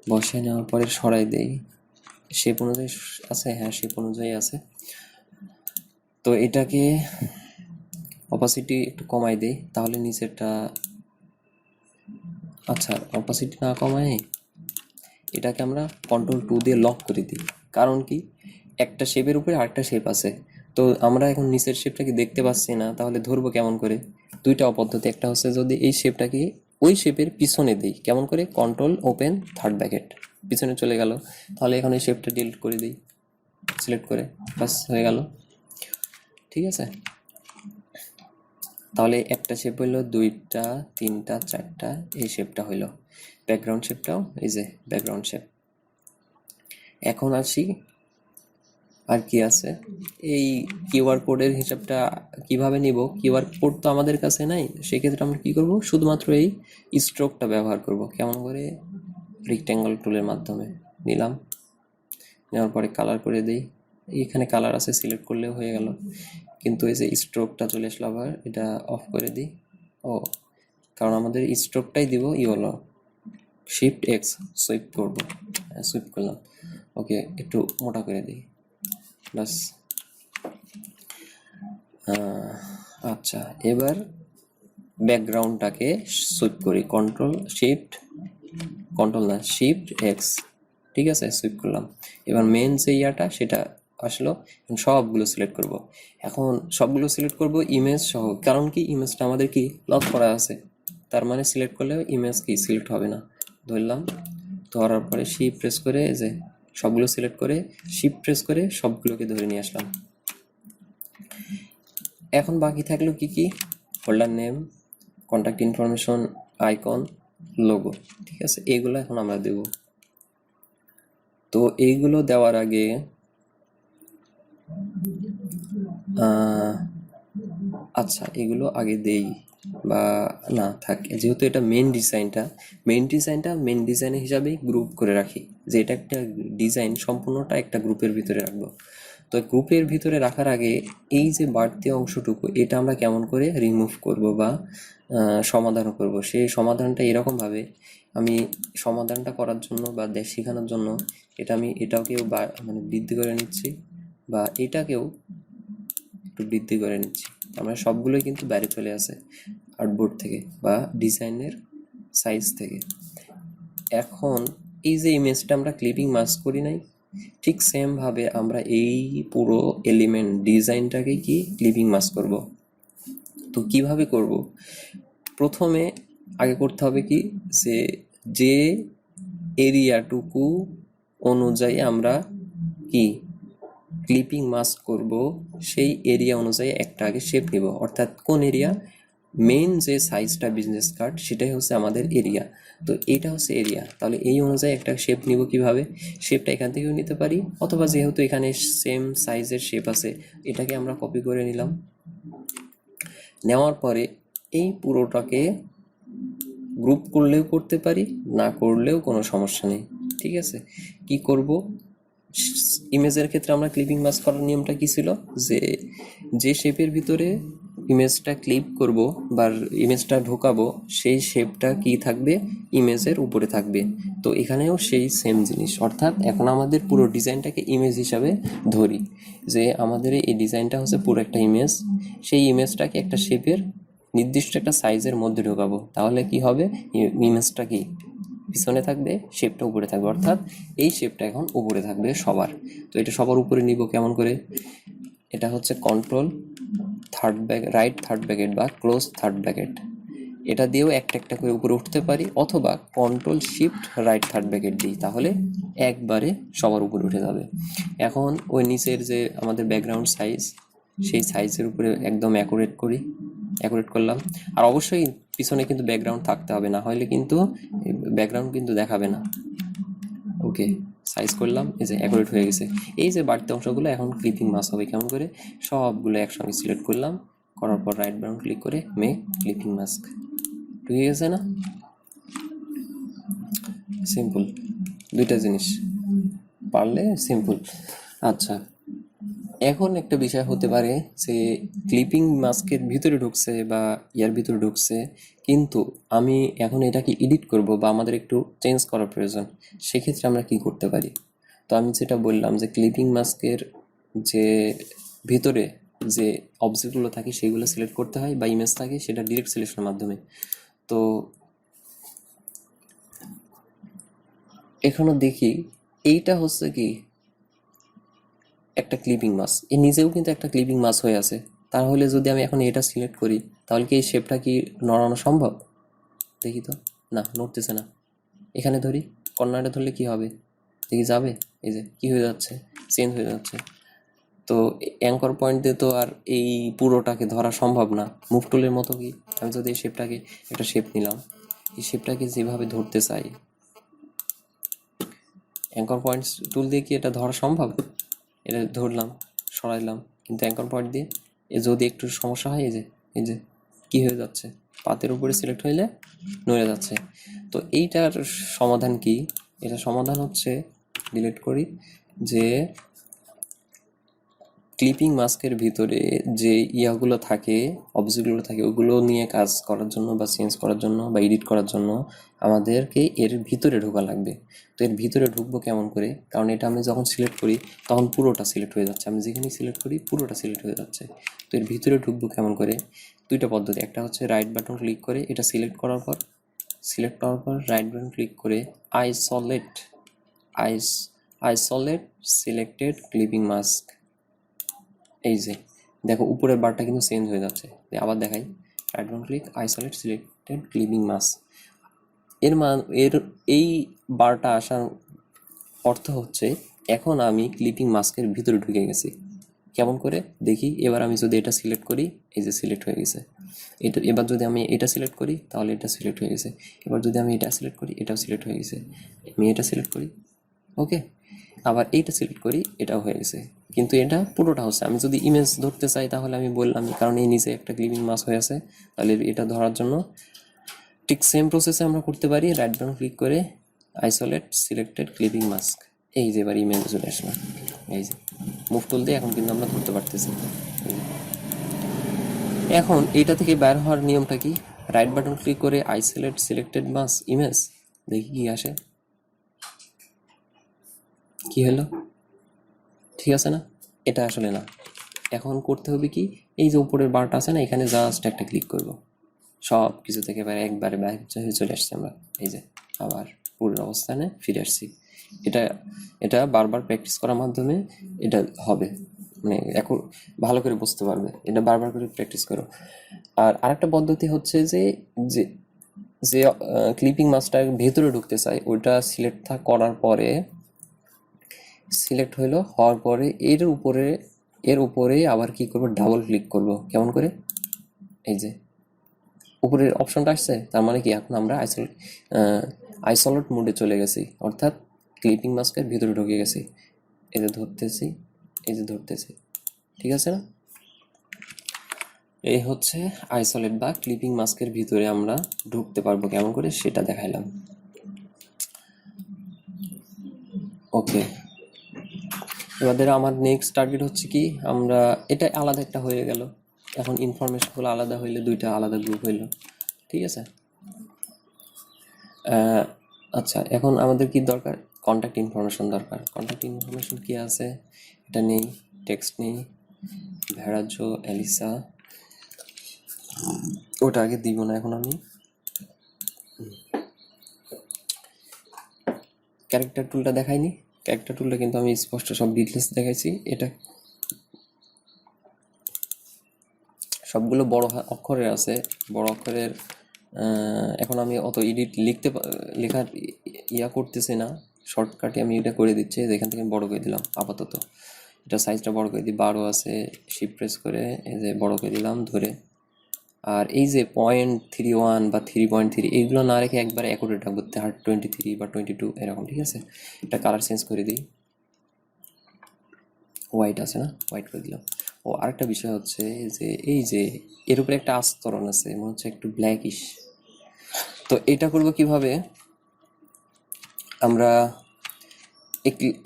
বসাই নেওয়ার পরে সরাই দেই, শেপ অনুযায়ী আছে, হ্যাঁ শেপ অনুযায়ী আছে। তো এটাকে অপাসিটি একটু কমাই দেই, তাহলে নিচেরটা, আচ্ছা অপাসিটি না কমায় এটাকে আমরা কন্ট্রোল 2 দিয়ে লক করে দিই। কারণ কি, একটা শেপের উপরে আরেকটা শেপ আছে, তো আমরা এখন নিচের শেপটাকে দেখতে পাচ্ছি না, তাহলে ধরবো কেমন করে? দুইটা পদ্ধতি, একটা হচ্ছে যদি এই শেপটাকে ওই শেপের পিছনে দিই, কেমন করে? কন্ট্রোল ওপেন থার্ড ব্র্যাকেট, পিছনে চলে গেল, তাহলে এখন এই শেপটা ডিলিট করে দিই সিলেক্ট করে, বাস হয়ে গেল, ঠিক আছে? তাহলে একটা শেপ হইলো, দুইটা, তিনটা, চারটা, এই শেপটা হইলো। ব্যাকগ্রাউন্ড শেপটাও এই যে ব্যাকগ্রাউন্ড শেপ। এখন আসি আর কি আছে, এই কিউআর কোডের হিসাবটা কিভাবে নিব? কিউআর কোড তো আমাদের কাছে নাই, সেক্ষেত্রে আমরা কি করব? শুধুমাত্র এই স্ট্রোকটা ব্যবহার করব। কেমন করে? রেক্ট্যাঙ্গল টুলের মাধ্যমে নিলাম, নেওয়ার পরে কালার করে দিই, এখানে কালার আছে, সিলেক্ট করলেও হয়ে গেল। কিন্তু এই যে স্ট্রোকটা চলে আসলো, আবার এটা অফ করে দিই। ও, কারণ আমাদের স্ট্রোকটাই দিব হলো শিফট এক্স, সুইপ করবো, সুইপ করলাম। ওকে, একটু মোটা করে দিই, বাস। আচ্ছা, এবার ব্যাকগ্রাউন্ডটাকে সুইপ করি, শিফট এক্স, ঠিক আছে? সুইপ করলাম। এবার মেন যে ইয়াটা সেটা আসলো, সবগুলো সিলেক্ট করব। এখন সবগুলো সিলেক্ট করব ইমেজ সহ, কারণ কি ইমেজটা আমাদের কি লক করা আছে, তার মানে সিলেক্ট করলে ইমেজ কি সিলেক্ট হবে না। ধরলাম, ধরার পরে শিফট প্রেস করে যে সবগুলো সিলেক্ট করে শিফট প্রেস করে সবগুলোকে ধরে নিয়ে আসলাম। এখন বাকি থাকলো কি কি? Folder name, contact information, icon, logo, ঠিক আছে? এইগুলো এখন আমরা দেব। তো এইগুলো দেওয়ার আগে আচ্ছা এগুলো আগে দেই, বা না থাক, যেহেতু এটা মেন ডিজাইন হিসাবেই গ্রুপ করে রাখি, যে এটা একটা ডিজাইন সম্পূর্ণটা একটা গ্রুপের ভিতরে রাখবো। তো গ্রুপের ভিতরে রাখার আগে এই যে বাড়তি অংশটুকু এটা আমরা কেমন করে রিমুভ করব বা সমাধান করব, সেই সমাধানটা এরকমভাবে, আমি সমাধানটা করার জন্য বা শেখানোর জন্য আমি এটাকেও মানে বৃদ্ধি করে নিচ্ছি, বা এটাকেও একটু বৃদ্ধি করে নিচ্ছি। আমরা সবগুলোই কিন্তু বাইরে চলে আসে আর্টবোর্ড থেকে বা ডিজাইনের সাইজ থেকে। এখন এই যে ইমেজটা আমরা ক্লিপিং মাস্ক করি নাই, ঠিক সেমভাবে আমরা এই পুরো এলিমেন্ট ডিজাইনটাকে কি ক্লিপিং মাস্ক করব। তো কিভাবে করব? প্রথমে আগে করতে হবে কি, যে এরিয়াটুকু অনুযায়ী আমরা কি ক্লিপিং মাস্ক করব, সেই এরিয়া অনুযায়ী একটা আগে শেপ নিব। অর্থাৎ কোন এরিয়া? মেন যে সাইজটা বিজনেস কার্ড সেটাই হচ্ছে আমাদের এরিয়া। তো এইটা হচ্ছে এরিয়া, তাহলে এই অনুযায়ী একটা শেপ নিব। কিভাবে? শেপটা এখান থেকেও নিতে পারি, অথবা যেহেতু এখানে সেম সাইজের শেপ আছে এটাকে আমরা কপি করে নিলাম। নেওয়ার পরে এই পুরোটাকে গ্রুপ করলেও করতে পারি, না করলেও কোনো সমস্যা নেই। ঠিক আছে, কি করব? ইমেজের ক্ষেত্রে আমরা ক্লিপিং মাস্ক করার নিয়মটা কি ছিল, যে শেপের ভিতরে ইমেজটা ক্লিপ করব বা ইমেজটা ঢোকাবো সেই শেপটা কি থাকবে, ইমেজের উপরে থাকবে। তো এখানেও সেই সেম জিনিস, অর্থাৎ এখন আমাদের পুরো ডিজাইনটাকে ইমেজ হিসাবে ধরি, যে আমাদের এই ডিজাইনটা হচ্ছে পুরো একটা ইমেজ। সেই ইমেজটাকে একটা শেপের নির্দিষ্ট একটা সাইজের মধ্যে ঢোকাবো, তাহলে কি হবে, ইমেজটা কি পিছনে থাকবে, শেপটা উপরে থাকবে, অর্থাৎ এই শেপটা এখন উপরে থাকবে সবার। তো এটা সবার উপরে নিব কেমন করে? এটা হচ্ছে কন্ট্রোল রাইট থার্ড ব্র্যাকেট বা ক্লোজ থার্ড ব্র্যাকেট, এটা দিয়েও একটা একটা করে উপরে উঠতে পারি, অথবা control shift right third bracket দিই, তাহলে একবারে সবার উপরে উঠে যাবে। এখন ওই নিচের যে আমাদের ব্যাকগ্রাউন্ড সাইজ, সেই সাইজের উপরে একদম অ্যাকুরেট করলাম। আর অবশ্যই পিছনে কিন্তু ব্যাকগ্রাউন্ড থাকতে হবে, না হলে কিন্তু ব্যাকগ্রাউন্ড কিন্তু দেখাবে না। ওকে, সাইজ করলাম, এই যে অ্যাকুরেট হয়ে গেছে। এই যে বাড়তি অংশগুলো এখন ক্লিপিং মাস্ক হবে কেমন করে, সবগুলো একসঙ্গে সিলেক্ট করলাম, করার পর রাইট বাটন ক্লিক করে মেক ক্লিপিং মাস্ক। ঠিক আছে না? সিম্পল, দুইটা জিনিস পারলে সিম্পল। আচ্ছা, এখন একটা বিষয় হতে পারে যে ক্লিপিং মাস্কের ভিতরে ঢুকছে বা ইয়ার ভিতরে ঢুকছে, কিন্তু আমি এখন এটাকে এডিট করব বা আমাদের একটু চেঞ্জ করার প্রয়োজন। সেক্ষেত্রে আমরা কি করতে পারি? তো আমি যেটা বললাম যে ক্লিপিং মাস্কের যে ভিতরে যে অবজেক্টগুলো থাকে সেগুলো সিলেক্ট করতে হয়, বা ইমেজ থাকে সেটা ডিরেক্ট সিলেকশনের মাধ্যমে। তো এখনো দেখি এইটা হচ্ছে কি একটা ক্লিপিং মাস, এ নিজেও কিন্তু একটা ক্লিপিং মাস হয়ে আছে। তাহলে যদি আমি এখন এটা সিলেক্ট করি, তাহলে কি এই শেপটা কি নড়ানো সম্ভব? দেখি তো, না নড়তেছে না। এখানে ধরি, কর্নারে ধরলে কি হবে দেখি, যাবে? এই যে কি হয়ে যাচ্ছে, চেঞ্জ হয়ে যাচ্ছে। তো অ্যাঙ্কর পয়েন্ট দিয়ে তো আর এই পুরোটাকে ধরা সম্ভব না। মুভ টুলের মতো কি, আমি যদি এই শেপটাকে একটা শেপ নিলাম, এই শেপটাকে যেভাবে ধরতে চাই, অ্যাঙ্কর পয়েন্টস টুল দিয়ে কি এটা ধরা সম্ভব? এটা ধরলাম, সরাইলাম, কিন্তু অ্যাঙ্কর পয়েন্ট দিয়ে যদি একটু সমস্যা হয়, এই যে কি হয়ে যাচ্ছে, পাতের উপরে সিলেক্ট হইলে নড়ে যাচ্ছে। তো এইটার সমাধান কি? এটা সমাধান হচ্ছে, ডিলিট করি, যে ক্লিপিং মাস্কের ভিতরে যে ইয়াগুলো থাকে, অবজেক্টগুলো থাকে, ওগুলো নিয়ে কাজ করার জন্য বা চেঞ্জ করার জন্য বা এডিট করার জন্য আমাদেরকে এর ভিতরে ঢোকা লাগবে। তো এর ভিতরে ঢুকবো কেমন করে? কারণ এটা আমি যখন সিলেক্ট করি তখন পুরোটা সিলেক্ট হয়ে যাচ্ছে, আমি যেখানেই সিলেক্ট করি পুরোটা সিলেক্ট হয়ে যাচ্ছে। তো এর ভিতরে ঢুকবো কেমন করে? দুইটা পদ্ধতি, একটা হচ্ছে রাইট বাটন ক্লিক করে এটা সিলেক্ট করার পর রাইট বাটন ক্লিক করে isolate isolate selected clipping mask. এই যে দেখো উপরের বারটা কিন্তু চেঞ্জ হয়ে যাচ্ছে। আবার দেখাই, right button click isolate selected clipping mask. এর এই বারটা আসার অর্থ হচ্ছে এখন আমি ক্লিপিং মাস্কের ভিতরে ঢুকে গেছি। কেমন করে দেখি, এবার আমি যদি এটা সিলেক্ট করি, এই যে সিলেক্ট হয়ে গেছে। এবার যদি আমি এটা সিলেক্ট করি তাহলে এটা সিলেক্ট হয়ে গেছে। এবার যদি আমি এটা সিলেক্ট করি এটাও সিলেক্ট হয়ে গেছে। আমি এটা সিলেক্ট করি, ওকে। আবার এইটা সিলেক্ট করি, এটাও হয়ে গেছে। কিন্তু এটা পুরোটা হচ্ছে, আমি যদি ইমেজ ধরতে চাই তাহলে আমি বললাম, কারণ এই নিচে একটা ক্লিপিং মাস্ক হয়ে আছে, তাহলে এটা ধরার জন্য ঠিক সেম প্রসেসে আমরা করতে পারি। রাইট বাটন ক্লিক করে আইসোলেট সিলেক্টেড ক্লিপিং মাস্ক, এই যে এবার ইমেজ চলে আসলো, এই যে মুভ টুল দিয়ে এখন কিন্তু আমরা ধরতে পারতেছি। এখন এইটা থেকে বের হওয়ার নিয়মটা কি? রাইট বাটন ক্লিক করে আইসোলেট সিলেক্টেড মাস্ক ইমেজ, দেখি কি আসে, কি হলো, ঠিক আছে না? এটা আসলে না, এখন করতে হবে কি, এই যে উপরের বারটা আছে না, এখানে জাস্ট একটা ক্লিক করব, সব কিছু থেকে একবারে বাইরে হয়ে চলে আসছে আমরা, এই যে আবার পূর্ণ অবস্থানে ফিরে আসছি। এটা এটা বারবার প্র্যাকটিস করার মাধ্যমে এটা হবে, মানে এখন ভালো করে বুঝতে পারবে, এটা বারবার করে প্র্যাকটিস করো। আর আরেকটা পদ্ধতি হচ্ছে যে যে যে ক্লিপিং মাস্কটা ভেতরে ঢুকতে চাই, ওইটা সিলেক্ট করার পরে, সিলেক্ট হওয়ার পরে এর উপরে আবার কি করব, ডাবল ক্লিক করব, কেমন করে, এই যে উপরের অপশনটা আসছে, তার মানে কি এখন আমরা আইসোলেট মোডে চলে গেছি, অর্থাৎ ক্লিপিং মাস্কের ভিতরে ঢুকে গেছি। এই যে ধরতেছি, এই যে ধরতেছি, ঠিক আছে না? এই হচ্ছে আইসোলেট বা ক্লিপিং মাস্কের ভিতরে আমরা ঢুকতে পারবো কেমন করে, সেটা দেখাইলাম। ওকে, এবার আমার নেক্সট টার্গেট হচ্ছে কি, আমরা এটা আলাদা একটা হয়ে গেল, এখন ইনফরমেশনগুলো আলাদা হইলে দুইটা আলাদা গ্রুপ হইল, ঠিক আছে? আচ্ছা, এখন আমাদের কি দরকার, কন্ট্যাক্ট ইনফরমেশন দরকার। কন্ট্যাক্ট ইনফরমেশন কি আছে, এটা নেই, টেক্সট নেই, ভেড়াজ্য এলিসা, ওটা আগে দিব না, এখন আমি ক্যারেক্টার টুলটা দেখাইনি, ক্যারেক্টার টুলটা কিন্তু আমি স্পষ্ট সব ডিটেলস দেখাইছি। এটা সবগুলো বড় অক্ষরের আছে, বড় অক্ষরের। এখন আমি অত লেখার করতেছি না, শর্টকাটে আমি এটা করে দিচ্ছি, যেখান থেকে বড় করে দিলাম আপাতত। এটা সাইজটা বড় করে দিই, 12 আছে, শিফট প্রেস করে এই যে বড় করে দিলাম ধরে। আর এই যে 0.31 বা 3.3 এইগুলো না রেখে একবারে অ্যাকুরেট রাখবো, 23 বা 22 এরকম, ঠিক আছে? এটা কালার চেঞ্জ করে দিই, হোয়াইট আছে না, হোয়াইট করে দিলাম। ও আরেকটা বিষয় হচ্ছে যে এই যে এর উপরে একটা আস্তরণ আছে, মনে হচ্ছে একটু ব্ল্যাকিশ, তো এটা করব কিভাবে, আমরা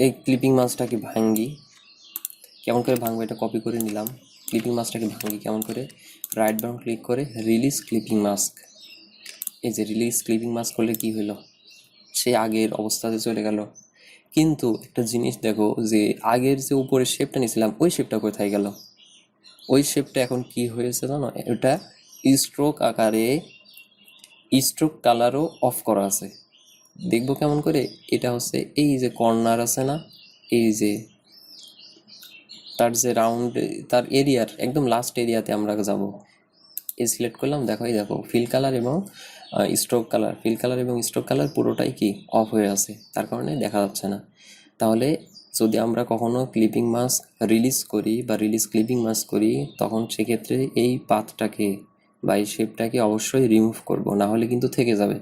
এই ক্লিপিং মাস্কটাকে ভাঙ্গি, কেমন করে ভাঙবো, এটা কপি করে নিলাম। ক্লিপিং মাস্কটাকে ভাঙি কেমন করে, রাইট বাটন ক্লিক করে রিলিজ ক্লিপিং মাস্ক, এই যে রিলিজ ক্লিপিং মাস্ক করলে কি হলো, সে আগের অবস্থাতে চলে গেল। কিন্তু একটা জিনিস দেখো, যে আগের যে উপরে শেপটা নিয়েছিলাম ওই শেপটা কোথায় গেল, ওই শেপটা এখন কি হয়েছে জানো, ওটা স্ট্রোক আকারে, স্ট্রোক কালারও অফ করা আছে। দেখবো কেমন করে, এটা হচ্ছে এই যে কর্নার আছে না, এই যে তার যে রাউন্ড, তার এরিয়ার একদম লাস্ট এরিয়াতে আমরা যাব, এই সিলেক্ট করলাম, দেখো এই দেখো ফিল কালার এবং স্ট্রোক কালার, ফিল কালার এবং স্ট্রোক কালার পুরোটাই কি অফ হয়ে আছে, তার কারণে দেখা যাচ্ছে না। তাহলে যদি আমরা কখনো ক্লিপিং মাস্ক রিলিজ করি বা রিলিজ ক্লিপিং মাস্ক করি, তখন সেক্ষেত্রে এই পাথটাকে বা এই শেপটাকে অবশ্যই রিমুভ করব, না হলে কিন্তু থেকে যাবে,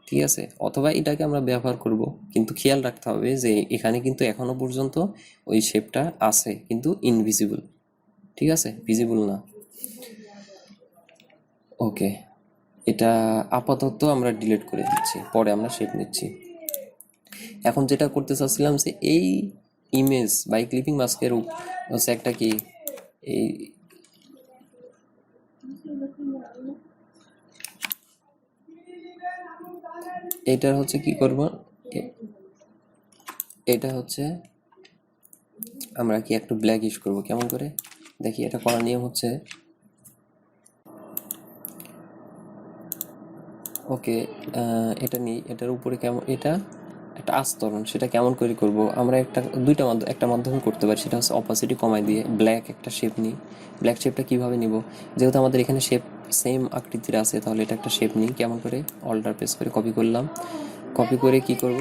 ঠিক আছে? অথবা এটাকে আমরা ব্যবহার করব, কিন্তু খেয়াল রাখতে হবে যে এখানে কিন্তু এখনো পর্যন্ত ওই শেপটা আছে, কিন্তু ইনভিজিবল, ঠিক আছে, ভিজিবল না। ওকে, এটা আপাতত আমরা ডিলিট করে দিচ্ছি, পরে আমরা শেপ নিচ্ছি। এখন যেটা করতে চাচ্ছিলাম যে এই ইমেজ বা এই ক্লিপিং মাস্কের হচ্ছে একটা কি, এই এটার হচ্ছে কি করব, এটা হচ্ছে আমরা কি একটু ব্ল্যাক ইউজ করবো, কেমন করে দেখি, এটা করার নিয়ম হচ্ছে, ওকে এটা নিই, এটার উপরে কেমন, এটা একটা আস্তরণ, সেটা কেমন করে করব, আমরা একটা মাধ্যমে করতে পারি, সেটা হচ্ছে অপাসিটি কমাই দিয়ে ব্ল্যাক একটা শেপ নিই। ব্ল্যাক শেপটা কিভাবে নিব, যেহেতু আমাদের এখানে শেপ সেম আকৃতির আছে, তাহলে এটা একটা শেপ নিই, কেমন করে, অল্টার প্রেস করে কপি করলাম, কপি করে কি করব,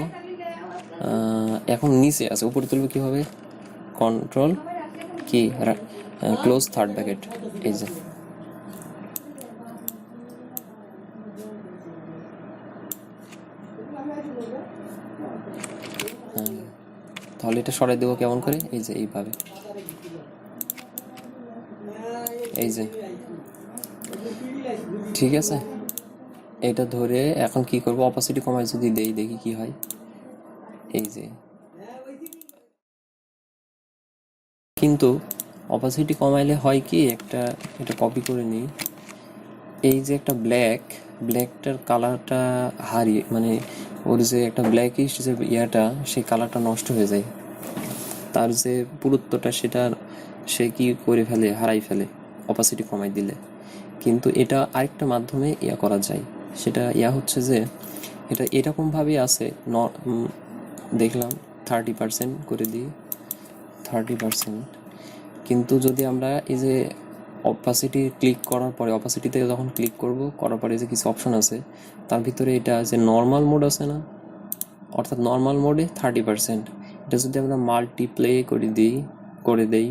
এখন নিচে আছে, উপরে তুলবো কিভাবে, কন্ট্রোল কি ক্লোজ থার্ড ব্র্যাকেট, এই যে তাহলে এটা সরাই দেবো কেমন করে, এই যে এইভাবে, এই যে, ঠিক আছে। এটা ধরে এখন কি করব, অপাসিটি কমাই যদি দেই, দেখি কি হয়। এই যে, কিন্তু অপাসিটি কমাইলে হয় কি, একটা এটা কপি করে নিই। এই যে একটা ব্ল্যাকটার কালারটা হারিয়ে, মানে ওর যে একটা ব্ল্যাকিশ যে ইয়াটা, সেই কালারটা নষ্ট হয়ে যায়, তার যে পুরুত্বটা সেটা সে কি করে ফেলে, হারাই ফেলে অপাসিটি কমাই দিলে। কিন্তু এটা আরেকটা মাধ্যমে ইয়া করা যায়, সেটা ইয়া হচ্ছে যে এটা এরকমভাবেই আছে, দেখলাম 30% করে দিই, 30%। কিন্তু যদি আমরা এই যে অপাসিটি ক্লিক করার পরে, অপাসিটিতে যখন ক্লিক করব, করার পরে যে কিছু অপশন আছে, তার ভিতরে এটা যে নর্মাল মোড আছে না, অর্থাৎ নর্মাল মোডে 30%, এটা যদি আমরা মাল্টিপ্লে করে দেই,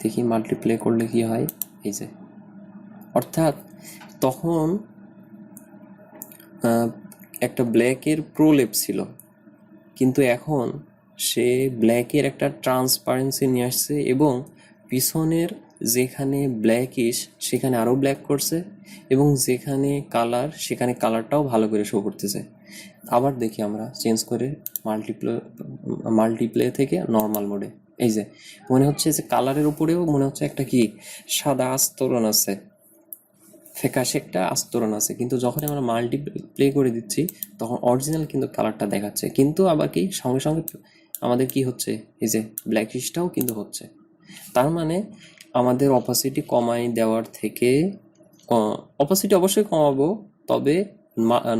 দেখি মাল্টিপ্লে করলে কি হয়। এই যে, অর্থাৎ তখন একটা ব্ল্যাকের প্রলেপ ছিল, কিন্তু এখন সে ব্ল্যাকের একটা ট্রান্সপারেন্সি নিয়ে আসছে, এবং পিছনের যেখানে ব্ল্যাকিশ সেখানে আরও ব্ল্যাক করছে, এবং যেখানে কালার সেখানে কালারটাও ভালো করে শো করতেছে। আবার দেখি আমরা চেঞ্জ করে মাল্টিপ্লে থেকে নর্মাল মোডে, এই যে মনে হচ্ছে যে কালারের উপরেও মনে হচ্ছে একটা কি সাদা আস্তরণ আছে, ফ্যাকাশে একটা আস্তরণ আছে, কিন্তু যখন আমরা মাল্টিপ্লে করে দিচ্ছি তখন অরিজিনাল কিন্তু কালারটা দেখাচ্ছে, কিন্তু আবার কি সঙ্গে সঙ্গে আমাদের কি হচ্ছে, এই যে ব্ল্যাকিশটাও কিন্তু হচ্ছে। তার মানে আমাদের অপাসিটি কমাই দেওয়ার থেকে, অপাসিটি অবশ্যই কমাবো, তবে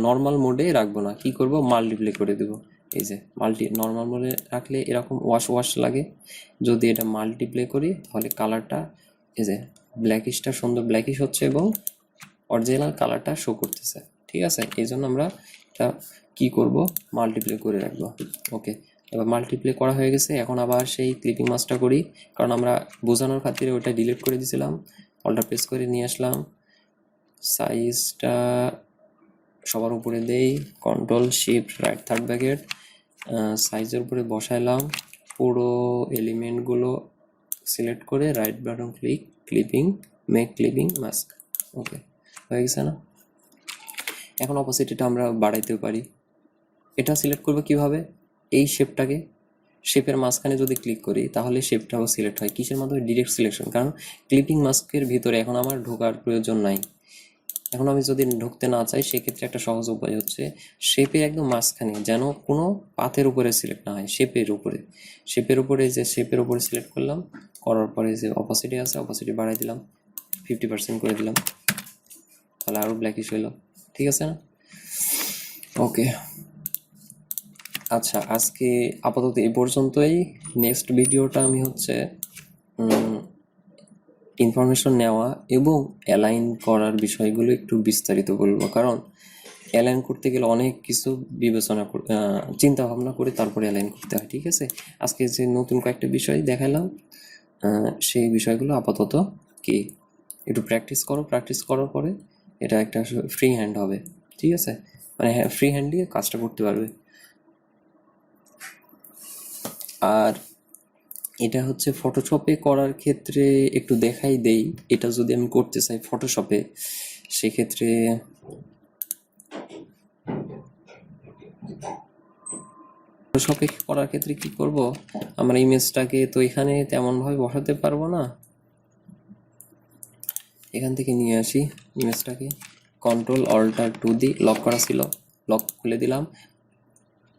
নর্মাল মোডে রাখবো না, কি করব, মাল্টিপ্লে করে দেবো। এই যে নর্মাল মোডে রাখলে এরকম ওয়াশ লাগে, যদি এটা মাল্টিপ্লে করি তাহলে কালারটা, এই যে ব্ল্যাকিশটা সুন্দর ব্ল্যাকিশ হচ্ছে এবং অরিজিনাল কালারটা শো করতেছে, ঠিক আছে। এই জন্য আমরা এটা কি করব, মাল্টিপ্লে করে রাখবো। ওকে, এবার মাল্টিপ্লে করা হয়ে গেছে, এখন আবার সেই ক্লিপিং মাস্কটা করি, কারণ আমরা বোঝানোর খাতিরে ওটা ডিলিট করে দিয়েছিলাম। অল্টার প্রেস করে নিয়ে আসলাম, সাইজটা সবার উপরে দেই, control shift right third bracket, সাইজের উপরে বসাইলাম, পুরো এলিমেন্টগুলো সিলেক্ট করে right button click, make clipping mask. Okay, হয়ে গেছে না। এখন অপোজিটটা আমরা বাড়াইতেও পারি। এটা সিলেক্ট করবো কিভাবে, এই শেপের মাঝখানে যদি ক্লিক করি তাহলে শেপটাও সিলেক্ট হয়, কিসের মাধ্যমে, ডিরেক্ট সিলেকশন, কারণ ক্লিপিং মাস্কের ভিতরে এখন আমার ঢোকার প্রয়োজন নাই। এখন আমি যদি ঢুকতে না চাই, সেক্ষেত্রে একটা সহজ উপায় হচ্ছে শেপের একদম মাঝখানে, যেন কোনো পাতের উপরে সিলেক্ট না হয়, শেপের উপরে যে শেপের উপরে সিলেক্ট করলাম, করার পরে যে অপোজিটে আছে, অপোজিটে বাড়াই দিলাম, 50% করে দিলাম, তাহলে আরও ব্ল্যাকিশ হইলো, ঠিক আছে না। ওকে, আচ্ছা, আজকে আপাতত এই পর্যন্তই। নেক্সট ভিডিওটা আমি হচ্ছে ইনফরমেশন নেওয়া এবং অ্যালাইন করার বিষয়গুলো একটু বিস্তারিত বলবো, কারণ অ্যালাইন করতে গেলে অনেক কিছু চিন্তা ভাবনা করে তারপরে অ্যালাইন করতে হয়, ঠিক আছে। আজকে যে নতুন কয়েকটা বিষয় দেখালাম, সেই বিষয়গুলো আপাতত কি একটু প্র্যাকটিস করার পরে এটা একটা ফ্রি হ্যান্ড হবে, ঠিক আছে, মানে হ্যাঁ, ফ্রি হ্যান্ড দিয়ে কাজটা করতে পারবে। আর এটা হচ্ছে ফটোশপে করার ক্ষেত্রে একটু দেখাই দেই, এটা যদি আমি করতে চাই ফটোশপে, সেক্ষেত্রে ফটোশপে করার ক্ষেত্রে কি করব, আমরা ইমেজটাকে তো এখানে তেমনভাবে বসাতে পারবো না, এখান থেকে নিয়ে আসি ইমেজটাকে, কন্ট্রোল অল্টার টু দি লক করা ছিল, লক খুলে দিলাম,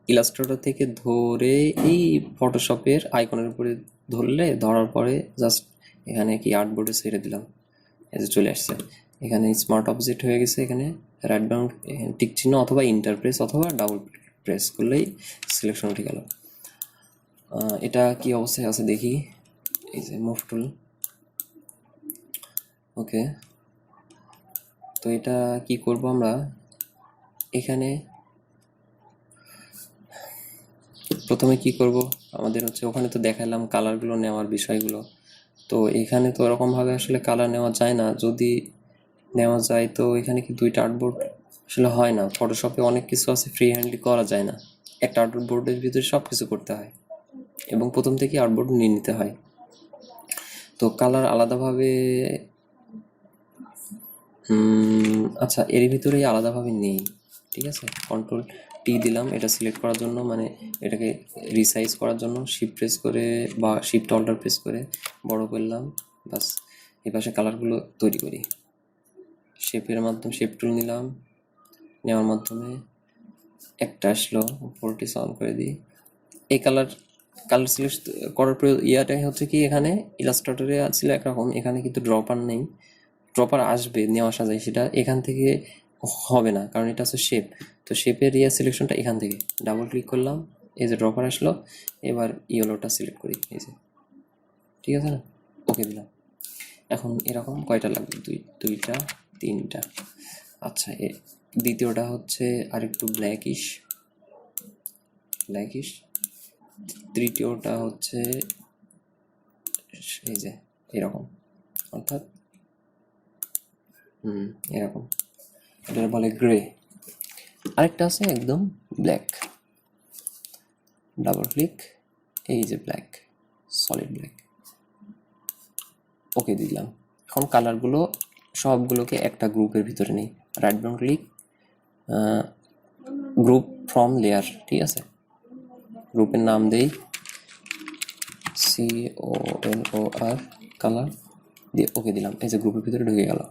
ইলাস্ট্রেটর থেকে ধরে এই ফটোশপের আইকনের উপরে ধরার পরে জাস্ট এখানে কি আর্টবোর্ডে ছেড়ে দিলাম, এই যে চলে আসছে, এখানে স্মার্ট অবজেক্ট হয়ে গেছে, এখানে রাইট বাটন টিক চিহ্ন অথবা ইন্টারপ্রেস অথবা ডাবল প্রেস করলেই সিলেকশন উঠে গেল। এটা কি অবস্থায় আছে দেখি, এই যে মুভ টুল। ওকে, তো এটা কি করব আমরা, এখানে প্রথমে কি করব, আমাদের হচ্ছে ওখানে তো দেখালাম কালারগুলো নেওয়ার বিষয়গুলো, তো এখানে তো ওরকমভাবে আসলে কালার নেওয়া যায় না, যদি নেওয়া যায় তো এখানে কি দুইটা আর্টবোর্ড আসলে হয় না, ফটোশপে অনেক কিছু আছে ফ্রি হ্যান্ডলি করা যায় না, একটা আর্টবোর্ডের ভিতরে সব কিছু করতে হয়। এবং প্রথম থেকে আর্টবোর্ড নিয়ে নিতে হয়। তো কালার আলাদাভাবে আচ্ছা, এর ভিতরেই আলাদাভাবে নেই, ঠিক আছে। কন্ট্রোল টি দিলাম এটা সিলেক্ট করার জন্য, মানে এটাকে রিসাইজ করার জন্য। শিফট প্রেস করে বা শিফট অল্টার প্রেস করে বড় করলাম, বাস। এই পাশে কালারগুলো তৈরি করি। শেপের মাধ্যমে শেপ টুল নিলাম, নেওয়ার মাধ্যমে একটা আসলো, ভোল্টেজ অন করে দিই। এই কালার সিলেক্ট করার ইয়াটাই হচ্ছে কি, এখানে ইলাস্ট্রেটরে ছিল একরকম, এখানে কিন্তু ড্রপার নেই। ড্রপার আসবে, নিয়ে আসা যায়, সেটা এখান থেকে হবে না, কারণ এটা হচ্ছে শেপ। তো শেপের সিলেকশনটা এখান থেকে ডাবল ক্লিক করলাম, এই যে ড্রপার আসলো। এবার ইয়েলোটা সিলেক্ট করি, এই যে, ঠিক আছে না, ওকে দিলাম। এখন এরকম কয়টা লাগবে, দুইটা, তিনটা। আচ্ছা, দ্বিতীয়টা হচ্ছে আরেকটু ব্ল্যাকিশ। তৃতীয়টা হচ্ছে এই যে এরকম, অর্থাৎ এরকম, এটা বলে গ্রে। আরেকটা আছে একদম ব্ল্যাক, ডাবল ক্লিক, এই যে ব্ল্যাক, সলিড ব্ল্যাক, ওকে দিলাম। এখন কালারগুলো সবগুলোকে একটা গ্রুপের ভিতরে নিই, right button click, group from layer, ঠিক আছে। গ্রুপের নাম দেই COLOR, কালার দিয়ে ওকে দিলাম, এই যে গ্রুপের ভিতরে ঢুকে গেল।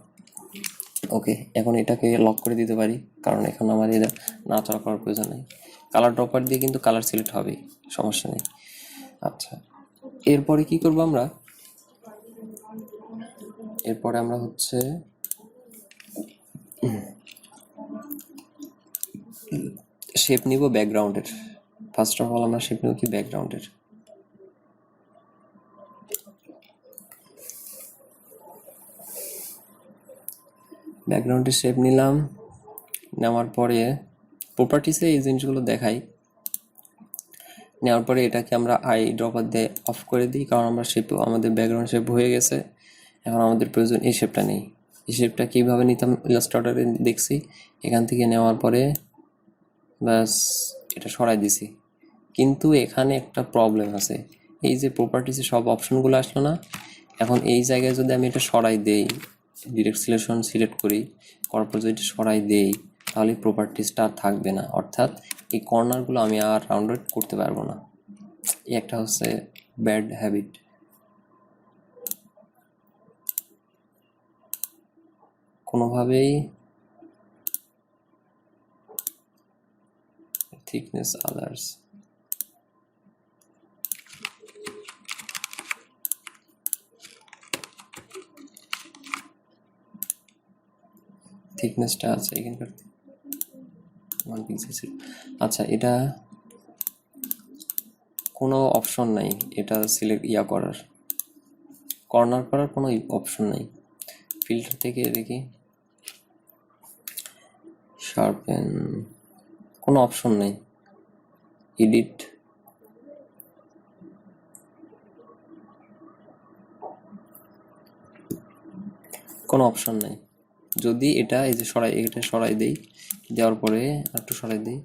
ওকে, এখন এটাকে লক করে দিতে পারি, কারণ এখন আমার এটা নাড়াচাড়া করার প্রয়োজন নেই। কালার ড্রপার দিয়ে কিন্তু কালার সিলেক্ট হবেই, সমস্যা নেই। আচ্ছা, এরপরে কি করব আমরা, এরপরে আমরা হচ্ছে শেপ নিব ব্যাকগ্রাউন্ডের। ফার্স্ট অফ অল আমরা শেপ নিব কি ব্যাকগ্রাউন্ডের। ব্যাকগ্রাউন্ডের শেপ নিলাম, নেওয়ার পরে প্রপার্টিসে এই জিনিসগুলো দেখাই। নেওয়ার পরে এটাকে আমরা আই ড্রপার দিয়ে অফ করে দিই, কারণ আমরা শেপ, আমাদের ব্যাকগ্রাউন্ড শেপ হয়ে গেছে। এখন আমাদের প্রয়োজন এই শেপটা নেই। এই শেপটা কীভাবে নিতাম ইলাস্ট্রেটরে দেখছি, এখান থেকে নেওয়ার পরে ব্যাস এটা সরাই দিছি। কিন্তু এখানে একটা প্রবলেম আছে, এই যে প্রপার্টিসে সব অপশনগুলো আসলো না, এখন এই জায়গায় যদি আমি এটা সরাই দেই, ডিরেক্ট সিলেকশন সিলেক্ট করি, করার পর যদি সরাই দেই, তাহলে প্রপার্টিসটা আর থাকবে না, অর্থাৎ এই কর্নারগুলো আমি আর রাউন্ডেড করতে পারবো না। এই একটা হচ্ছে ব্যাড হ্যাবিট। কোনোভাবেই থিকনেস আদার্স, থিকনেসটা আছে এখানকার 1 পিক্সেল। আচ্ছা, এটা কোনো অপশন নাই, এটা সিলেক্ট করার, কর্নার করার কোনো অপশন নাই। ফিল্টার থেকে দেখি, শার্পেন, কোনো অপশন নাই। এডিট, কোনো অপশন নাই। যদি এটা এই যে এটা সরাই দেই, দেওয়ার পরে একটু সরাই দিই,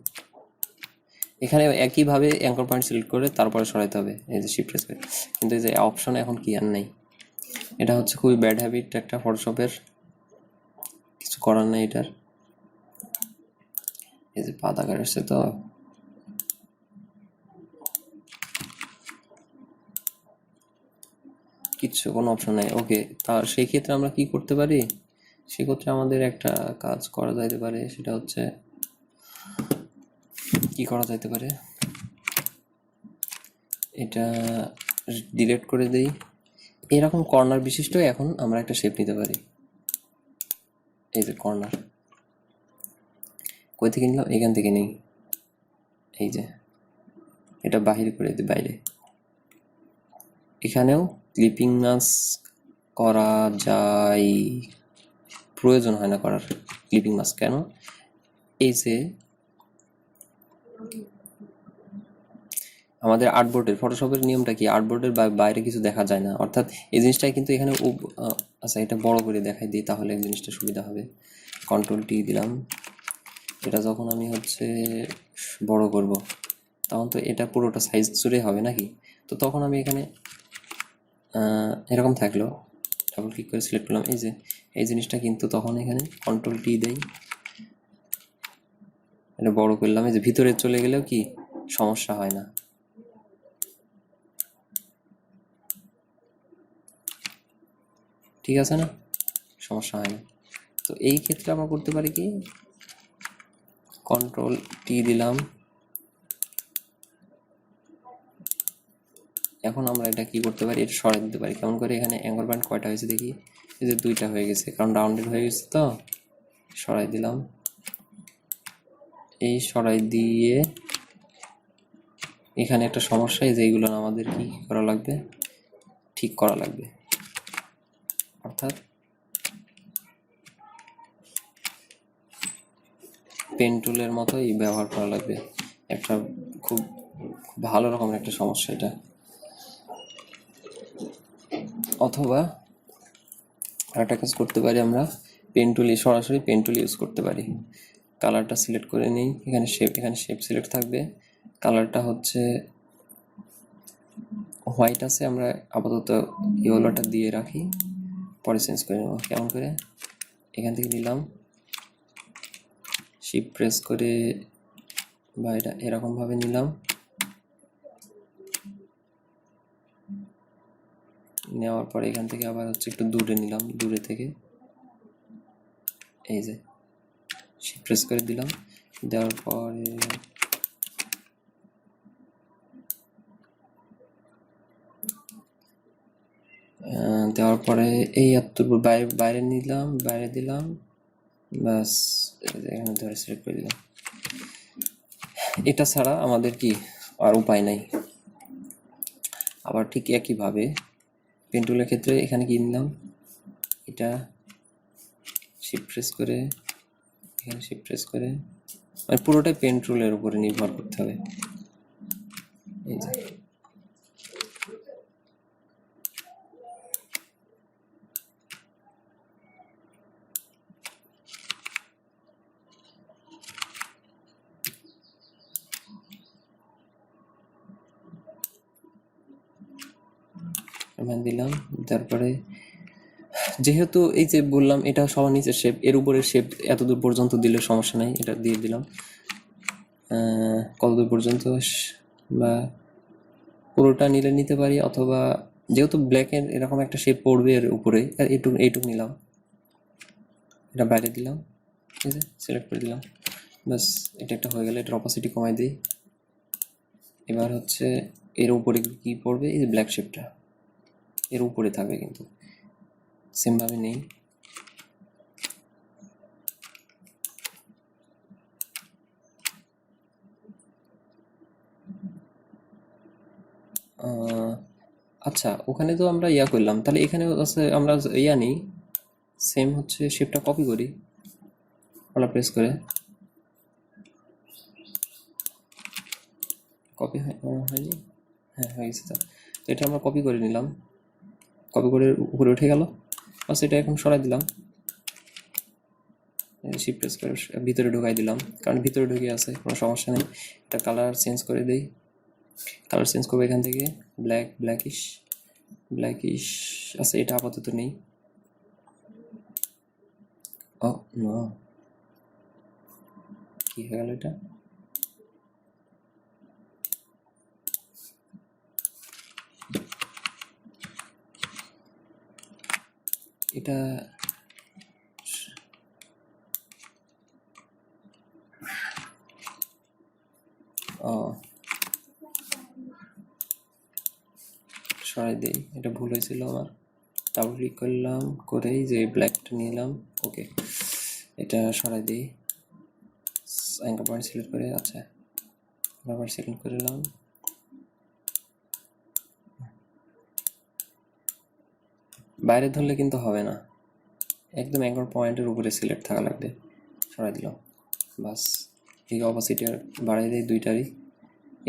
এখানে একইভাবে অ্যাঙ্কর পয়েন্ট সিলেক্ট করে তারপরে সরাইতে হবে, এই যে শিফট প্রেস করে। কিন্তু এই যে অপশন এখন কি আর নেই। এটা হচ্ছে খুবই ব্যাড হ্যাবিট একটা ফটোশপের, কিছু করার নেই এটার। এই যে পা দাগার আসছে, তো কিচ্ছু, কোনো অপশন নেই। ওকে, তা সেই ক্ষেত্রে আমরা কি করতে পারি, সেক্ষেত্রে আমাদের একটা কাজ করা যাইতে পারে, সেটা হচ্ছে কি করা যাইতে পারে, এটা ডিলিট করে দেই। এরকম কর্নার বিশিষ্ট এখন আমরা একটা শেপ নিতে পারি। এই যে কর্নার, কই থেকে নিলাম, এখান থেকে নেই, এই যে এটা বাহির করে দিই বাইরে। এখানেও ক্লিপিং মাস্ক করা যায়, প্রয়োজন হয় না করার ক্লিপিং মাস্ক। কেন, এই যে আমাদের আর্টবোর্ডের ফটোশপের নিয়মটা কি, আর্টবোর্ডের বাইরে কিছু দেখা যায় না, অর্থাৎ এই জিনিসটাই কিন্তু এখানে আচ্ছা, এটা বড় করে দেখাই দিই, তাহলে জিনিসটা সুবিধা হবে। কন্ট্রোল টি দিলাম, এটা যখন আমি হচ্ছে বড় করব, তখন তো এটা পুরোটা সাইজ জুড়ে হবে নাকি, তো তখন আমি এখানে এরকম থাকলো, ডাবল ক্লিক করে সিলেক্ট করলাম, এই যে এই জিনিসটা কিন্তু তখন এখানে কন্ট্রোল টি দেই, এটা বড় করলাম, এই যে ভিতরে চলে গেলেও কি সমস্যা হয় না। ঠিক আছে না, সমস্যা হয় না। তো এই ক্ষেত্রে আমরা করতে পারি কি, কন্ট্রোল টি দিলাম, এখন আমরা এটা কি করতে পারি, এটা সরাই দিতে পারি। কেমন করে, এখানে অ্যাঙ্গর পয়েন্ট কয়টা হয়েছে দেখি, এই যে 2টা হয়ে গেছে, কারণ রাউন্ডেড হয়ে গেছে, তো সরাই দিলাম। এই সরাই দিয়ে এখানে একটা সমস্যা, এই যে এইগুলো আমাদের কি করা লাগবে, ঠিক করা লাগবে, অর্থাৎ পেন টুলের মতোই ব্যবহার করা লাগবে। একটা খুব ভালো রকমের একটা সমস্যা এটা। অথবা আরেকটা কাজ করতে পারি, আমরা পেন টুল, সরাসরি পেন টুল ইউজ করতে পারি। কালারটা সিলেক্ট করে নিই, এখানে শেপ সিলেক্ট থাকবে, কালারটা হচ্ছে হোয়াইট আছে, আমরা আপাতত ইয়েলোটা দিয়ে রাখি, পরে চেঞ্জ করে নেব। কেমন করে, এখান থেকে নিলাম, শিফট প্রেস করে বা এটা এরকমভাবে নিলাম, নেওয়ার পরে এখান থেকে আবার হচ্ছে একটু দূরে নিলাম, দূরে থেকে এই যে শিফট প্রেস করে দিলাম, দেওয়ার পরে এই এতটুকু বাইরে নিলাম, বাইরে দিলাম, ব্যাস এখানে ধরে সিলেক্ট করে দিলাম। এটা ছাড়া আমাদের কি আর উপায় নাই। আবার ঠিক একইভাবে পেন টুলের ক্ষেত্রে এখানে কি নিলাম, এটা শিফট প্রেস করে, এখানে শিফট প্রেস করে, মানে পুরোটাই পেন টুলের উপরে নির্ভর করতে হবে। এই যে দিলাম, তারপরে যেহেতু এই যে বললাম এটা সবার নিচের শেপ, এর উপরে শেপ এতদূর পর্যন্ত দিলে সমস্যা নাই, এটা দিয়ে দিলাম। কতদূর পর্যন্ত, বা পুরোটা নিলে নিতে পারি, অথবা যেহেতু ব্ল্যাকের এরকম একটা শেপ পড়বে এর উপরে, এইটুক নিলাম, এটা বাইরে দিলাম, ঠিক আছে, সিলেক্ট করে দিলাম, বাস এটা একটা হয়ে গেলে এটার অপাসিটি কমাই দিই। এবার হচ্ছে এর উপরে কি পড়বে, এই যে ব্ল্যাক শেপটা এর উপরে থাকবে, কিন্তু সেমভাবে নেই, আচ্ছা ওখানে তো আমরা ইয়া করলাম, তাহলে এখানে আছে আমরা ইয়া নিই, সেম হচ্ছে শেপটা কপি করি, ওলা প্রেস করে কপি হয়নি, হ্যাঁ হয়ে গেছে। তো এটা আমরা কপি করে নিলাম, কপি করে উপরে উঠে গেল, বাস এটা এখন সরাই দিলাম, শিফট প্রেস করে ভিতরে ঢুকাই দিলাম, কারণ ভিতরে ঢুকে আছে, কোনো সমস্যা নেই। এটা কালার চেঞ্জ করে দিই, কালার চেঞ্জ করবো এখান থেকে, ব্ল্যাকিশ আছে, এটা আপাতত নেই। ও নো, কি হয়ে গেল এটা, এটা সরাই দিই, এটা ভুল হয়েছিল আমার, ডাবল ক্লিক করলাম, করেই যে ব্ল্যাকটা নিলাম, ওকে এটা সরাই দিই, অ্যাঙ্কার পয়েন্ট সিলেক্ট করে, আচ্ছা আবার সিলেক্ট করে নিলাম, বাইরে ধরলে কিন্তু হবে না, একদম অ্যাঙ্কার পয়েন্টের উপরে সিলেক্ট থাকা লাগবে, সরাই দিলাম, বাস এই অপোজিট বাড়াই দিই দুইটারই।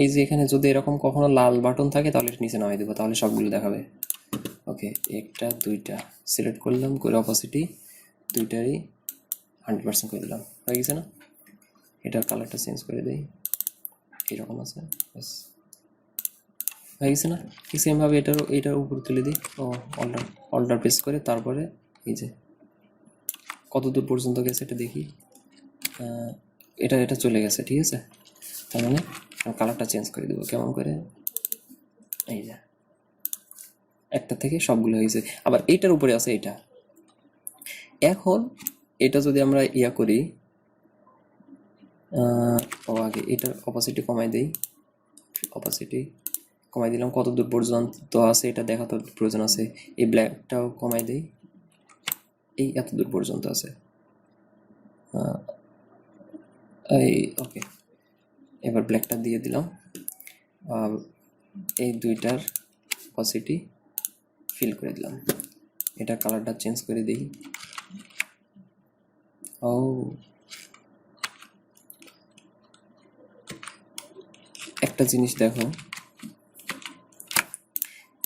এই যে এখানে যদি এরকম কখনো লাল বাটন থাকে তাহলে নিচে নামাই দেবো, তাহলে সবগুলো দেখাবে। ওকে, একটা দুইটা সিলেক্ট করলাম, করে অপোসিটি দুইটারই 100% করে দিলাম, হয়ে গেছে না। এটার কালারটা চেঞ্জ করে দিই, এরকম আছে, বাস হয়ে গেছে না? ঠিক সেমভাবে এটার উপর তুলে দিই। ও অল্টার প্রেস করে তারপরে এই যে কত দূর পর্যন্ত গেছে এটা দেখি। এটা চলে গেছে, ঠিক আছে। তার মানে কালারটা চেঞ্জ করে দেবো কেমন করে, এই যে একটা থেকে সবগুলো হয়েছে। আবার এইটার উপরে আছে এটা। এখন এটা যদি আমরা ইয়া করি, আগে এটার অপাসিটি কমাই দেই, অপাসিটি কমাই দিলাম। কত দূর পর্যন্ত আছে এটা দেখা তো প্রয়োজন আছে। এই ব্ল্যাকটাও কমাই দেই, এই এত দূর পর্যন্ত আছে। এই ওকে, এবার ব্ল্যাকটা দিয়ে দিলাম। এই দুইটার অপাসিটি ফিল করে দিলাম। এটা কালারটা চেঞ্জ করে দিই। ও একটা জিনিস দেখো,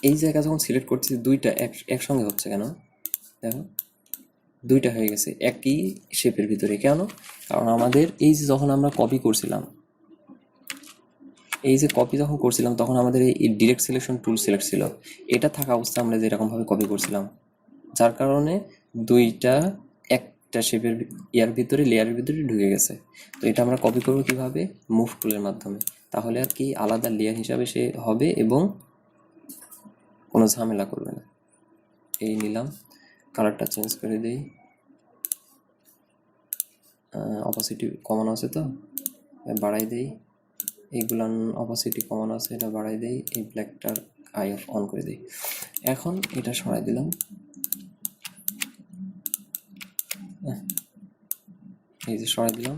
এই জায়গা যখন সিলেক্ট করছি দুইটা একসঙ্গে হচ্ছে কেন দেখো, দুইটা হয়ে গেছে একই শেপের ভিতরে। কেন? কারণ আমাদের এই যে যখন আমরা কপি করছিলাম, এই যে কপি যখন করছিলাম তখন আমাদের এই ডিরেক্ট সিলেকশন টুল সিলেক্ট ছিল। এটা থাকা অবস্থায় আমরা যেরকমভাবে কপি করছিলাম, যার কারণে দুইটা একটা শেপের ইয়ার ভিতরে লেয়ারের ভিতরে ঢুকে গেছে। তো এটা আমরা কপি করবো কিভাবে? মুভ টুলের মাধ্যমে। তাহলে আর কি আলাদা লেয়ার হিসাবে সে হবে এবং কোনো ঝামেলা করবে না। এই নিলাম, কালারটা চেঞ্জ করে দিই। অপাসিটি কমানো আছে তো বাড়াই দেই, এইগুলান অপাসিটি কমানো আছে এটা বাড়াই দেই, এই ব্ল্যাকটার আই অফ অন করে দিই। এখন এটা সরাই দিলাম, এই যে সরাই দিলাম।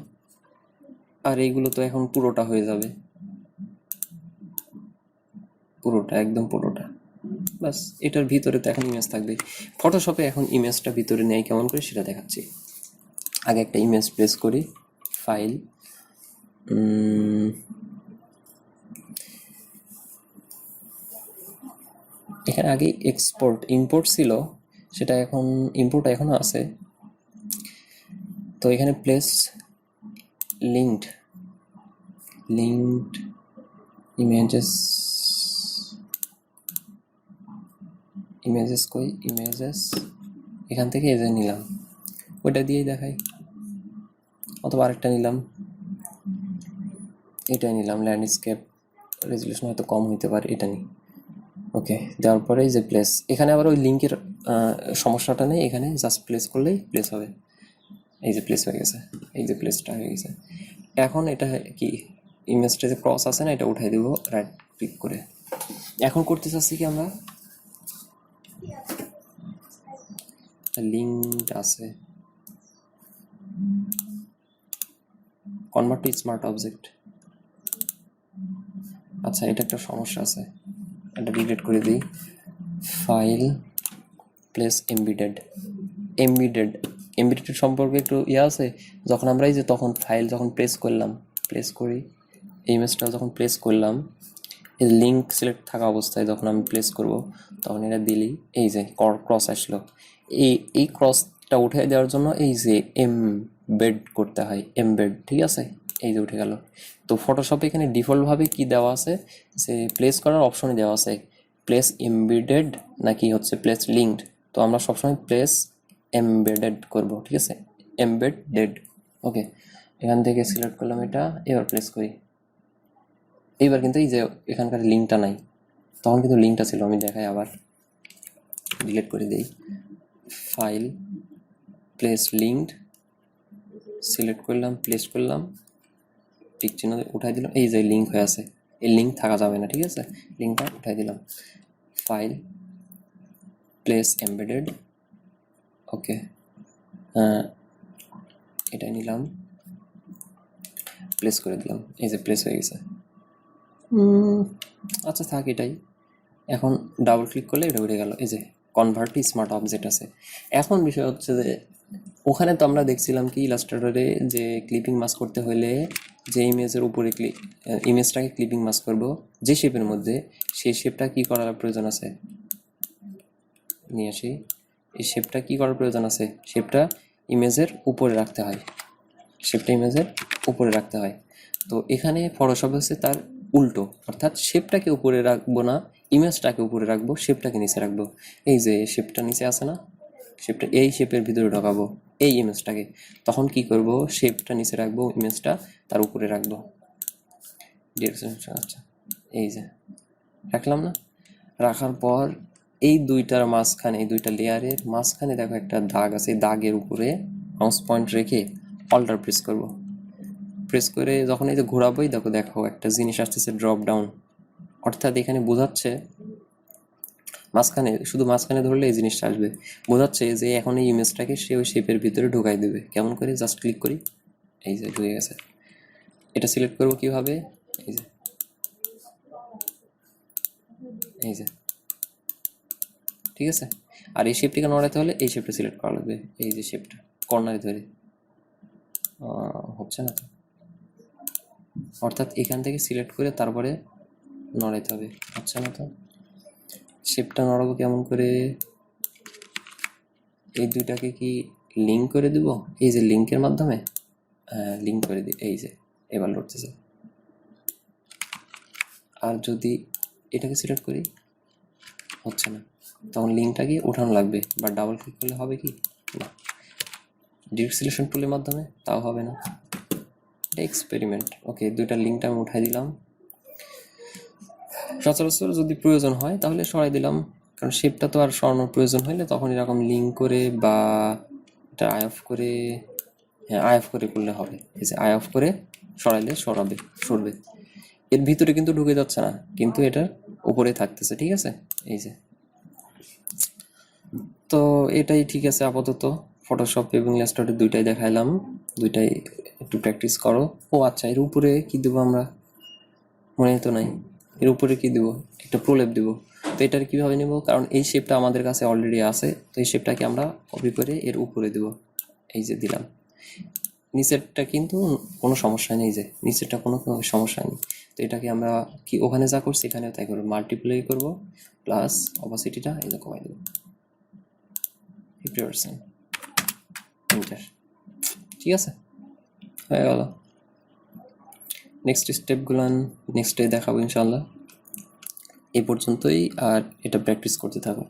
আর এইগুলো তো এখন পুরোটা হয়ে যাবে, পুরোটা একদম পুরোটা। বাস এটার ভিতরে তো এখন ইমেজ থাকবে। ফটোশপে এখন ইমেজটা ভিতরে নেই কেমন করে সেটা দেখাচ্ছি। আগে একটা ইমেজ প্লেস করি, ফাইল, এখানে আগে এক্সপোর্ট ইম্পোর্ট ছিল, সেটা এখন ইম্পোর্ট এখনো আছে। তো এখানে প্লেস লিঙ্কড ইমেজেস, কই ইমেজেস, এখান থেকে এই যে নিলাম, ওইটা দিয়েই দেখাই। অথবা আরেকটা নিলাম, এটাই নিলাম, ল্যান্ডস্কেপ, রেজলিউশন হয়তো কম হইতে পারে, এটা নিই। ওকে, দেওয়ার পরে এই যে প্লেস, এখানে আবার ওই লিঙ্কের সমস্যাটা নেই, এখানে জাস্ট প্লেস করলেই প্লেস হবে। এই যে প্লেস হয়ে গেছে, এই যে প্লেসটা হয়ে গেছে। এখন এটা কি ইমেজটা যে ক্রস আছে না, এটা উঠাই দেবো রাইট ক্লিক করে। এখন করতে চাচ্ছি কি আমরা, লিঙ্ক আছে, কনভার্ট টু স্মার্ট অবজেক্ট। আচ্ছা, এটা একটা সমস্যা আছে, এটা ডিলিট করে দিই। ফাইল, প্লেস এমবিডেড সম্পর্কে একটু ইয়ে আছে। যখন আমরা এই যে তখন ফাইল যখন প্লেস করি এই ইমেজটা যখন প্লেস করলাম, এই লিঙ্ক সিলেক্ট থাকা অবস্থায় যখন আমি প্লেস করব তখন এটা দিলেই এই যে ক্রস আসলো। এই ক্রসটা উঠে দেওয়ার জন্য এই যে এমবেড করতে হয়, এমবেড, ঠিক আছে, এই যে উঠে গেল। তো ফটোশপে এখানে ডিফল্টভাবে কি দেওয়া আছে, যে প্লেস করার অপশনে দেওয়া আছে প্লেস এমবেডেড নাকি হচ্ছে প্লেস লিঙ্কড। তো আমরা সবসময় প্লেস এমবেডেড করব, ঠিক আছে, এমবেডেড। ওকে, এখান থেকে সিলেক্ট করলাম এটা, এবার প্লেস করি। এইবার কিন্তু এই যে এখানকার লিঙ্কটা নাই, তখন কিন্তু লিঙ্কটা ছিল। আমি দেখাই, আবার ডিলিট করে দিই। ফাইল, প্লেস লিঙ্কড, সিলেক্ট করলাম, প্লেস করলাম, টিক চিহ্ন উঠাই দিলাম, এই যে লিঙ্ক হয়ে আছে। এই লিঙ্ক থাকা যাবে না, ঠিক আছে, লিঙ্কটা উঠাই দিলাম। ফাইল, প্লেস এমবেডেড, ওকে, এটা নিলাম, প্লেস করে দিলাম, এই যে প্লেস হয়ে গেছে। আচ্ছা থাক এটাই। এখন ডাবল ক্লিক করলে এটা উঠে গেল, এই যে কনভার্ট টু স্মার্ট অবজেক্ট আছে। এখন বিষয় হচ্ছে যে ওখানে তো আমরা দেখছিলাম কি ইলাস্ট্রেটরে যে ক্লিপিং মাস্ক করতে হলে যে ইমেজের উপরে ইমেজটাকে ক্লিপিং মাস্ক করব যে শেপের মধ্যে, সেই শেপটা কি করার প্রয়োজন আছে, নিয়ে আসি। এই শেপটা কি করার প্রয়োজন আছে, শেপটা ইমেজের উপরে রাখতে হয়, শেপটা ইমেজের উপরে রাখতে হয়। তো এখানে ফটোশপ হচ্ছে তার উল্টো, অর্থাৎ শেপটাকে উপরে রাখবো না, ইমেজটাকে উপরে রাখবো, শেপটাকে নিচে রাখবো। এই যে শেপটা নিচে আছে না, শেপটা এই শেপের ভিতরে ঢোকাবো এই ইমেজটাকে। তখন কি করব, শেপটা নিচে রাখবো, ইমেজটা তার উপরে রাখবো। আচ্ছা, এই যে রাখলাম না, রাখার পর এই দুইটার মাঝখানে, এই দুইটা লেয়ারের মাঝখানে দেখো একটা দাগ আছে, এই দাগের উপরে মাউস পয়েন্ট রেখে অল্টার প্রেস করব। প্রেস করে যখন এই যে ঘোরাবোই, দেখো দেখো একটা জিনিস আসতেছে, ড্রপ ডাউন। অর্থাৎ এখানে বোঝাচ্ছে, মাঝখানে, শুধু মাঝখানে ধরলে এই জিনিসটা আসবে, বোঝাচ্ছে যে এখন এই ইমেজটাকে সে ওই শেপের ভিতরে ঢুকাই দেবে। কেমন করে, জাস্ট ক্লিক করি, এই যে ঢুকে গেছে। এটা সিলেক্ট করবো কিভাবে, এই যে এই যে, ঠিক আছে। আর এই শেপটিকে নড়াতে হলে এই শেপটা সিলেক্ট করা লাগবে, এই যে শেপটা কর্নারে ধরে। হচ্ছে না তো, অর্থাৎ এখান থেকে সিলেক্ট করে তারপরে নড়াইতে হবে, হচ্ছে না তো। শেপটা নড়াবো কেমন করে, এই দুইটাকে কি লিঙ্ক করে দিব, এই যে লিঙ্কের মাধ্যমে, লিঙ্ক করে দিই, এই যে এবার লড়তেছে। আর যদি এটাকে সিলেক্ট করি, হচ্ছে না, তখন লিঙ্কটাকে ওঠানো লাগবে, বা ডাবল ক্লিক করলে হবে কি না, ডিরেক্ট সিলেকশন টুলের মাধ্যমে তাও হবে না, এটা এক্সপেরিমেন্ট। ওকে, দুইটা লিঙ্কটা আমি উঠাই দিলাম। সচরাচর যদি প্রয়োজন হয় তাহলে সরাই দিলাম, কারণ শেপটা তো আর সরানোর প্রয়োজন হইলে তখন এরকম লিঙ্ক করে বা এটা আই অফ করে, হ্যাঁ আই অফ করে করলে হবে। এই যে আই অফ করে সরাইলে সরবে। এর ভিতরে কিন্তু ঢুকে যাচ্ছে না, কিন্তু এটার উপরে থাকতেছে, ঠিক আছে। এই যে, তো এটাই ঠিক আছে আপাতত। ফটোশপ এবং ইলাস্ট্রেটর দুইটাই দেখাইলাম, দুইটাই একটু প্র্যাকটিস করো। ও আচ্ছা, এর উপরে কি দেবো আমরা, মনে তো নাই, এর উপরে কি দেবো, একটা প্রলেপ দেবো। তো এটার কীভাবে নেব, কারণ এই শেপটা আমাদের কাছে অলরেডি আছে, তো এই শেপটাকে আমরা কপি করে এর উপরে দেবো, এই যে দিলাম। নিচেরটা কিন্তু কোনো সমস্যা নেই, যে নিচেরটা কোনো সমস্যা নেই। তো এটাকে আমরা কি ওখানে যা করছি এখানেও তাই করবো, মাল্টিপ্লাই করবো, প্লাস অপাসিটিটা এই যে কমাই দেবো 50%, এন্টার, ঠিক আছে, হয়ে গেল। নেক্সট স্টেপগুলো নেক্সট ডে দেখাবো ইনশাল্লাহ। এই পর্যন্তই, আর এটা প্র্যাকটিস করতে থাকো।